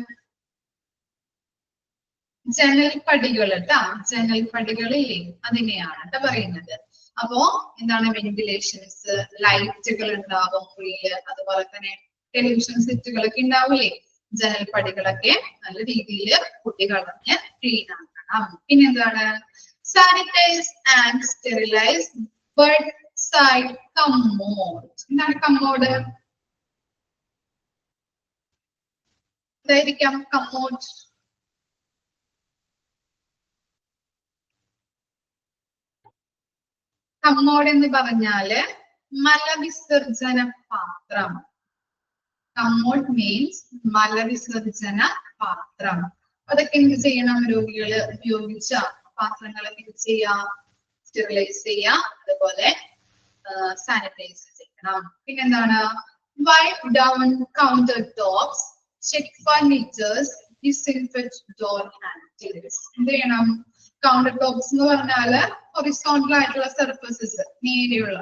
ജനൽപ്പടികൾ ട്ടാ, ജനൽപ്പടികളില്ലേ അതിനെയാണ് പറയുന്നത്. അപ്പോ എന്താണ്? വെന്റിലേഷൻസ്, ലൈറ്റുകൾ ഉണ്ടാവും ഉള്ളില്, അതുപോലെ തന്നെ ടെലിവിഷൻ സെറ്റുകളൊക്കെ ഉണ്ടാവില്ലേ, ജനൽപ്പടികളൊക്കെ നല്ല രീതിയിൽ കുട്ടി കളഞ്ഞ് ക്ലീൻ ആക്കണം. പിന്നെന്താണ്? Sanitise and sterilise bed side commode. എന്താണ് കമ്മോഡ്? എന്തായിരിക്കാം കമ്മോഡ്? കമ്മോഡ് എന്ന് പറഞ്ഞാല് മലവിസർജന പാത്രം. കമ്മോഡ് മീൻസ് മലവിസർജന പാത്രം. അതൊക്കെ എന്ത് ചെയ്യണം? രോഗികള് ഉപയോഗിച്ച പാത്രങ്ങളൊക്കെ എന്ത് ചെയ്യാം? സ്റ്റെറിലൈസ് ചെയ്യാം, അതുപോലെ സാനിറ്റൈസ് ചെയ്യണം. പിന്നെന്താണ്? Wipe down counter tops, check furnitures, disinfect door handles. എന്ത് ചെയ്യണം? കൗണ്ടർ ടോപ്സ് എന്ന് പറഞ്ഞാല് ഹൊറിസോണ്ടൽ ആയിട്ടുള്ള സർഫസസ്, നേരെയുള്ള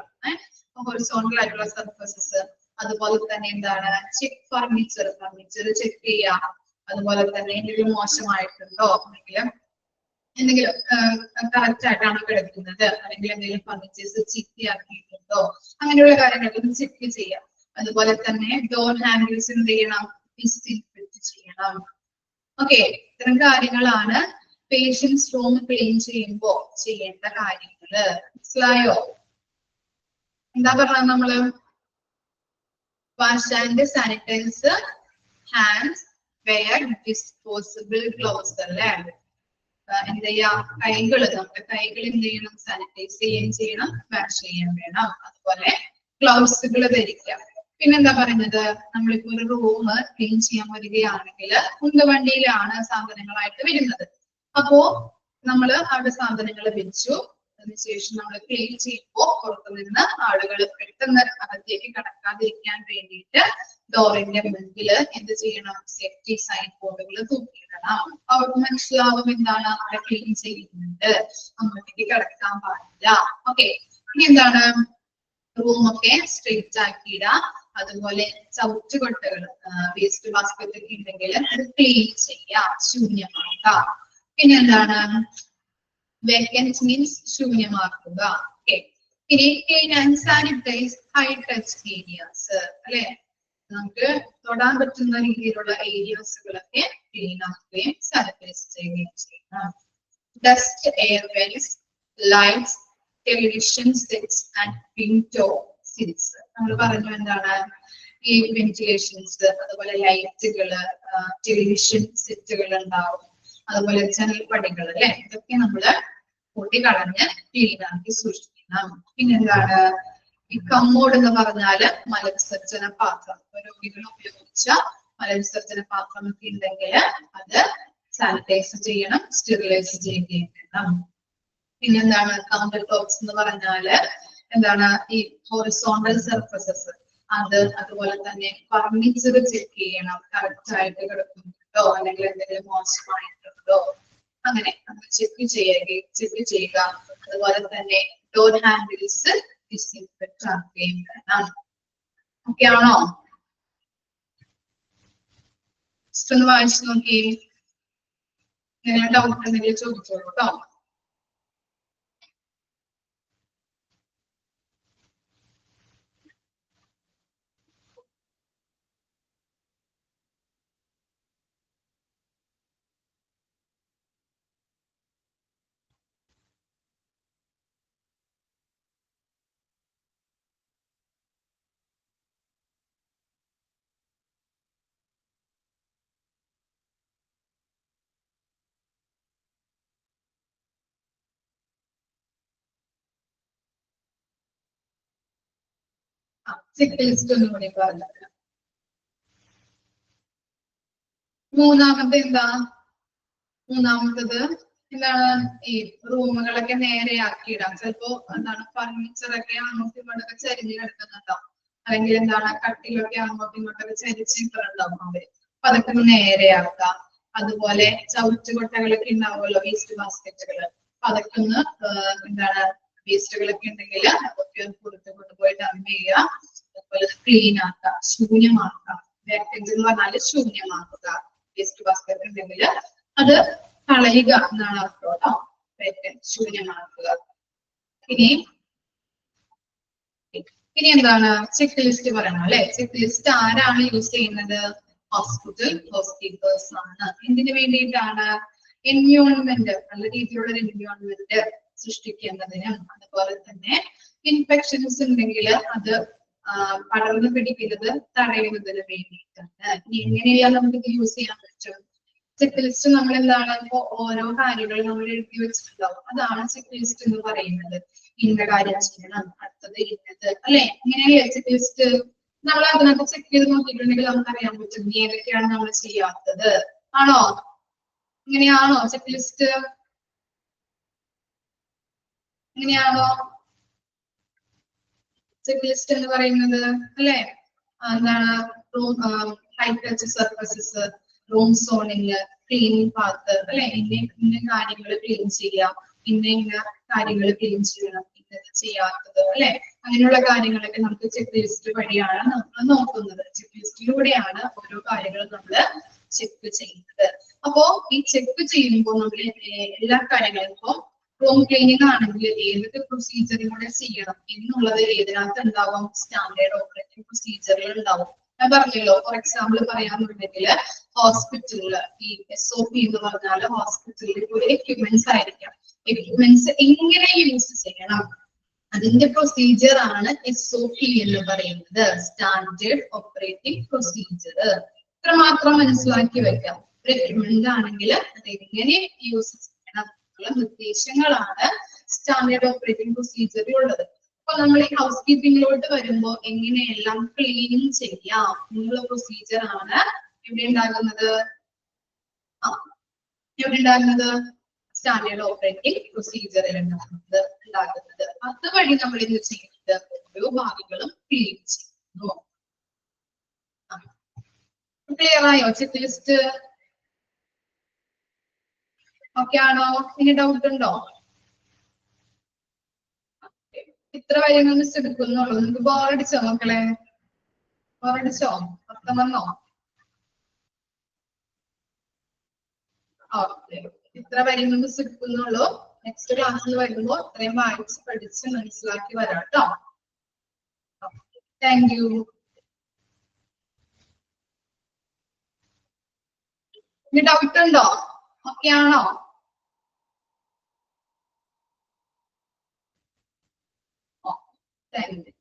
ഹൊറിസോണ്ടൽ ആയിട്ടുള്ള സർഫസസ്. അതുപോലെ തന്നെ എന്താണ്? ചെക്ക് ഫർണിച്ചർ, ഫർണിച്ചർ ചെക്ക് ചെയ്യാം. അതുപോലെ തന്നെ എന്തെങ്കിലും മോശമായിട്ടുണ്ടോ, എന്തെങ്കിലും കറക്റ്റ് ആയിട്ടാണ് കിടക്കുന്നത്, അല്ലെങ്കിൽ എന്തെങ്കിലും ഫർണിച്ചേഴ്സ് ചിത്തിയാക്കിയിട്ടുണ്ടോ, അങ്ങനെയുള്ള കാര്യങ്ങളൊക്കെ ചെക്ക് ചെയ്യാം. അതുപോലെ തന്നെ ഡോർ ഹാൻഡിൽസ് എന്ത് ചെയ്യണം? ഡിസിൻഫെക്ട് ചെയ്യണം. ഓക്കെ, ഇത്തരം കാര്യങ്ങളാണ് പേഷ്യൻസ് റൂം ക്ലീൻ ചെയ്യുമ്പോ ചെയ്യേണ്ട കാര്യങ്ങള്. മനസ്സിലായോ? എന്താ പറഞ്ഞത് നമ്മള്? Wash and sanitise hands, wear disposable gloves അല്ലേ. എന്ത് ചെയ്യാ? കൈകള്, നമ്മുടെ കൈകൾ എന്ത് ചെയ്യണം? സാനിറ്റൈസ് ചെയ്യുകയും ചെയ്യണം, വാഷ് ചെയ്യാൻ വേണം. അതുപോലെ ഗ്ലൗസുകൾ ധരിക്കാം. പിന്നെന്താ പറയുന്നത്? നമ്മളിപ്പോ ഒരു റൂം ക്ലീൻ ചെയ്യാൻ വരികയാണെങ്കിൽ ഉന്തുവണ്ടിയിലാണ് സാധനങ്ങളായിട്ട് വരുന്നത്. അപ്പോ നമ്മള് അവിടെ സാധനങ്ങൾ വെച്ചു, അതിനുശേഷം നമ്മൾ ക്ലീൻ ചെയ്യുമ്പോൾ പുറത്തുനിന്ന് ആളുകൾ പെട്ടെന്ന് അകത്തേക്ക് കടക്കാതിരിക്കാൻ വേണ്ടിയിട്ട് ഡോറിന്റെ മുൻപിൽ എന്ത് ചെയ്യണം, സേഫ്റ്റി സൈൻ ബോർഡുകൾ തൂക്കിയിടണം. അവർക്ക് മനസ്സിലാവും എന്താണ് അവിടെ ക്ലീൻ ചെയ്യുന്നുണ്ട്, അങ്ങോട്ടേക്ക് കടക്കാൻ പാടില്ല. ഓക്കെ, ഇനി എന്താണ്, റൂമൊക്കെ സ്ട്രെയിറ്റ് ആക്കിയിടാം. അതുപോലെ ചവിട്ടുകൊട്ടകൾ, വേസ്റ്റ് ബാസ്കറ്റ് ഒക്കെ ഉണ്ടെങ്കിൽ അത് ക്ലീൻ ചെയ്യാം, ശൂന്യമാക്കാം. പിന്നെ എന്താണ്, വേക്കൻറ്റ് മീൻസ് ശൂന്യമാക്കുക. ഓക്കെ, ഇനി clean and sanitise high touch areas, അല്ലെ, നമുക്ക് തൊടാൻ പറ്റുന്ന രീതിയിലുള്ള ഏരിയാസുകളൊക്കെ ക്ലീൻ ആക്കുകയും സാനിറ്റൈസ് ചെയ്യുകയും ചെയ്യണം. Dust air wells, lights, television sets and window sills. നമ്മൾ പറഞ്ഞു എന്താണ്, ഈ വെന്റിലേഷൻസ്, അതുപോലെ ലൈറ്റുകള്, ടെലിവിഷൻ സെറ്റുകൾ ഉണ്ടാവും, അതുപോലെ ജനൽപ്പടികൾ, അല്ലെ, ഇതൊക്കെ നമ്മള് പൊട്ടിക്കളഞ്ഞ് ക്ലീൻ ആക്കി സൂക്ഷിക്കണം. പിന്നെന്താണ്, ഈ കമ്മോഡ് എന്ന് പറഞ്ഞാല് മലവിസർജന പാത്രം, രോഗികൾ ഉപയോഗിച്ച മലവിസർജന പാത്രം ഒക്കെ ഉണ്ടെങ്കിൽ അത് സാനിറ്റൈസ് ചെയ്യണം, സ്റ്റെറിലൈസ് ചെയ്യുകയും വേണം. പിന്നെന്താണ്, കൗണ്ടർ ടോപ്സ് എന്ന് പറഞ്ഞാല് എന്താണ്, ഈ ഹൊറിസോണ്ടൽ സർഫസസ്, അതുപോലെ തന്നെ ഫർണിച്ചർ ചെക്ക് ചെയ്യണം, കറക്റ്റ് ആയിട്ട് കിടക്കുന്നുണ്ടോ അല്ലെങ്കിൽ എന്തെങ്കിലും മോശമായിട്ടുണ്ടോ, അങ്ങനെ ചെക്ക് ചെയ്യുക. അതുപോലെ തന്നെ ഡോർ ഹാൻഡിൽസ് ഡിസിൻഫെക്ട് ആക്കുകയും വേണം. ഓക്കെ ആണോ? ഒന്ന് വായിച്ചു നോക്കി, ഇങ്ങനെ ഡൗട്ട് ഉണ്ടെങ്കിൽ ചോദിച്ചോളൂ കേട്ടോ. ചെക്ക് ലിസ്റ്റ് ഒന്നും കൂടി പറഞ്ഞത്. മൂന്നാമത്തെ എന്താ, മൂന്നാമത്തത് എന്താണ്, ഈ റൂമുകളൊക്കെ നേരെയാക്കിയിടാം. ചിലപ്പോ എന്താണ്, ഫർണിച്ചറൊക്കെ അങ്ങോട്ടും ഇങ്ങോട്ടൊക്കെ ചരിഞ്ഞ് കിടക്കുന്നുണ്ടാവും, അല്ലെങ്കിൽ എന്താണ്, കട്ടിലൊക്കെ അങ്ങോട്ടും ഇങ്ങോട്ടൊക്കെ ചരിച്ചിട്ടുണ്ടാവും അവര്, അപ്പൊ അതൊക്കെ ഒന്ന് നേരെയാക്കാം. അതുപോലെ ചവിറ്റുകൊട്ടകളൊക്കെ ഉണ്ടാവുമല്ലോ, വേസ്റ്റ് ബാസ്കറ്റുകൾ, അതൊക്കെ ഒന്ന് എന്താണ്, വേസ്റ്റുകളൊക്കെ ഉണ്ടെങ്കിൽ അതൊക്കെ പുറത്ത് കൊണ്ടുപോയി ഡംപ് ചെയ്യുക. അതുപോലെ ക്ലീൻ ആക്കുക, ശൂന്യമാക്കുക. വേക്കൻറ്റ് എന്ന് പറഞ്ഞാല് ശൂന്യമാക്കുക. വേസ്റ്റ് ബാസ്കറ്റ് ഉണ്ടെങ്കിൽ അത് കളയുക എന്നാണ് അർത്ഥം കേട്ടോ. വേക്കൻറ്റ് ശൂന്യമാക്കുക. ഇനി എന്താണ്, ചെക്ക് ലിസ്റ്റ് പറയണം, അല്ലെ. ചെക്ക് ലിസ്റ്റ് ആരാണ് യൂസ് ചെയ്യുന്നത്? ഹോസ്പിറ്റൽ ഹൗസ്കീപ്പേഴ്സ് ആണ്. എന്തിനു വേണ്ടിയിട്ടാണ്? എൻവയോൺമെന്റ്, നല്ല രീതിയിലുള്ള ഒരു എൻവയോൺമെന്റ് സൃഷ്ടിക്കുന്നതിനും, അതുപോലെ തന്നെ ഇൻഫെക്ഷൻസ് ഉണ്ടെങ്കിൽ അത് പടർന്നു പിടിക്കുന്നത് തടയുന്നതിന് വേണ്ടിയിട്ടാണ്. ഇനി എങ്ങനെയെല്ലാം നമുക്ക് ഇത് യൂസ് ചെയ്യാൻ പറ്റും? ചെക്ക് ലിസ്റ്റ് നമ്മൾ എന്താണ്, ഇപ്പോ ഓരോ കാര്യങ്ങളും നമ്മൾ എഴുതി വെച്ചിട്ടുണ്ടാവും, അതാണ് ചെക്ക് ലിസ്റ്റ് എന്ന് പറയുന്നത്. ഇന്ന കാര്യം ചെയ്യണം, അടുത്തത് ഇന്നത്, അല്ലെ, ഇങ്ങനെയല്ലേ ചെക്ക് ലിസ്റ്റ്. നമ്മൾ അതിനകത്ത് ചെക്ക് ചെയ്ത് നോക്കിയിട്ടുണ്ടെങ്കിൽ നമുക്ക് അറിയാൻ പറ്റും ഏതൊക്കെയാണ് നമ്മൾ ചെയ്യാത്തത്. ആണോ? ഇങ്ങനെയാണോ ചെക്ക് ലിസ്റ്റ്? ഇങ്ങനെയാണോ ചെക്ക് ലിസ്റ്റ് എന്ന് പറയുന്നത്? അല്ലെ, എന്താണ്, high touch surfaces, room zoning, cleaning path, അല്ലെ, ഇന്ന കാര്യങ്ങൾ ക്ലീൻ ചെയ്യാം, ഇന്ന കാര്യങ്ങൾ ക്ലീൻ ചെയ്യണം, ഇന്നത് ചെയ്യാത്തത്, അല്ലെ, അങ്ങനെയുള്ള കാര്യങ്ങളൊക്കെ നമുക്ക് ചെക്ക് ലിസ്റ്റ് വഴിയാണ് നമ്മൾ നോക്കുന്നത്. ചെക്ക് ലിസ്റ്റിലൂടെയാണ് ഓരോ കാര്യങ്ങളും നമ്മൾ ചെക്ക് ചെയ്യുന്നത്. അപ്പോ ഈ ചെക്ക് ചെയ്യുമ്പോൾ നമ്മൾ എല്ലാ കാര്യങ്ങളും, ഇപ്പോ റൂം ക്ലീനിങ് ആണെങ്കിൽ ഏതൊക്കെ പ്രൊസീജിയറിലൂടെ ചെയ്യണം എന്നുള്ളത് ഏതിനകത്ത് ഉണ്ടാവും? സ്റ്റാൻഡേർഡ് ഓപ്പറേറ്റിംഗ് പ്രൊസീജിയറിൽ ഉണ്ടാവും. ഞാൻ പറഞ്ഞല്ലോ, ഫോർ എക്സാമ്പിൾ പറയാന്നുണ്ടെങ്കിൽ ഹോസ്പിറ്റലില് ഈ SOP എന്ന് പറഞ്ഞാൽ ഹോസ്പിറ്റലിൽ ഒരു എക്യുപ്മെന്റ്സ് ആയിരിക്കാം. എക്യുപ്മെന്റ്സ് എങ്ങനെ യൂസ് ചെയ്യണം, അതിന്റെ പ്രൊസീജിയർ ആണ് SOP എന്ന് പറയുന്നത്, സ്റ്റാൻഡേർഡ് ഓപ്പറേറ്റിംഗ് പ്രൊസീജിയർ. ഇത്ര മാത്രം മനസ്സിലാക്കി വെക്കാം. ഒരു എക്യുപ്മെന്റ് ആണെങ്കിൽ അത് എങ്ങനെ യൂസ് ചെയ്യണം എന്നുള്ള നിർദ്ദേശങ്ങളാണ് സ്റ്റാൻഡേർഡ് ഓപ്പറേറ്റിംഗ് പ്രൊസീജിയറിൽ ഉള്ളത്. അപ്പൊ നമ്മൾ ഈ ഹൗസ് കീപ്പിംഗിലോട്ട് വരുമ്പോൾ എങ്ങനെയെല്ലാം ക്ലീൻ ചെയ്യാം എന്നുള്ള പ്രൊസീജിയർ ആണ് എവിടെ ഉണ്ടാകുന്നത്? സ്റ്റാൻഡേർഡ് ഓപ്പറേറ്റിംഗ് പ്രൊസീജിയറിൽ ഉണ്ടാകുന്നത്. അതുവഴി നമ്മൾ എന്ത് ചെയ്യുന്നത്, ഓരോ ഭാഗങ്ങളും ക്ലീൻ ചെയ്യുന്നു. ക്ലിയർ ആയോ ചെക്ക് ലിസ്റ്റ്? ഓക്കെ ആണോ? ഇനി ഡൗട്ട് ഉണ്ടോ? ഇത്ര കാര്യങ്ങൾ മിസ് എടുക്കുന്നുള്ളൂ. നിങ്ങൾക്ക് ബോറടിച്ചോ മക്കളെ? ബോറടിച്ചോ? അർത്ഥം വന്നോ? ഓക്കെ, ഇത്ര കാര്യങ്ങൾ മിസ് എടുക്കുന്നുള്ളൂ. നെക്സ്റ്റ് ക്ലാസ്സിൽ വരുമ്പോ ഇത്രയും വായിച്ച് പഠിച്ച് മനസ്സിലാക്കി വരാം കേട്ടോ. Thank you. ഇനി ഡൗട്ട് ഉണ്ടോ? ഓക്കെ ആണോ? Thank you.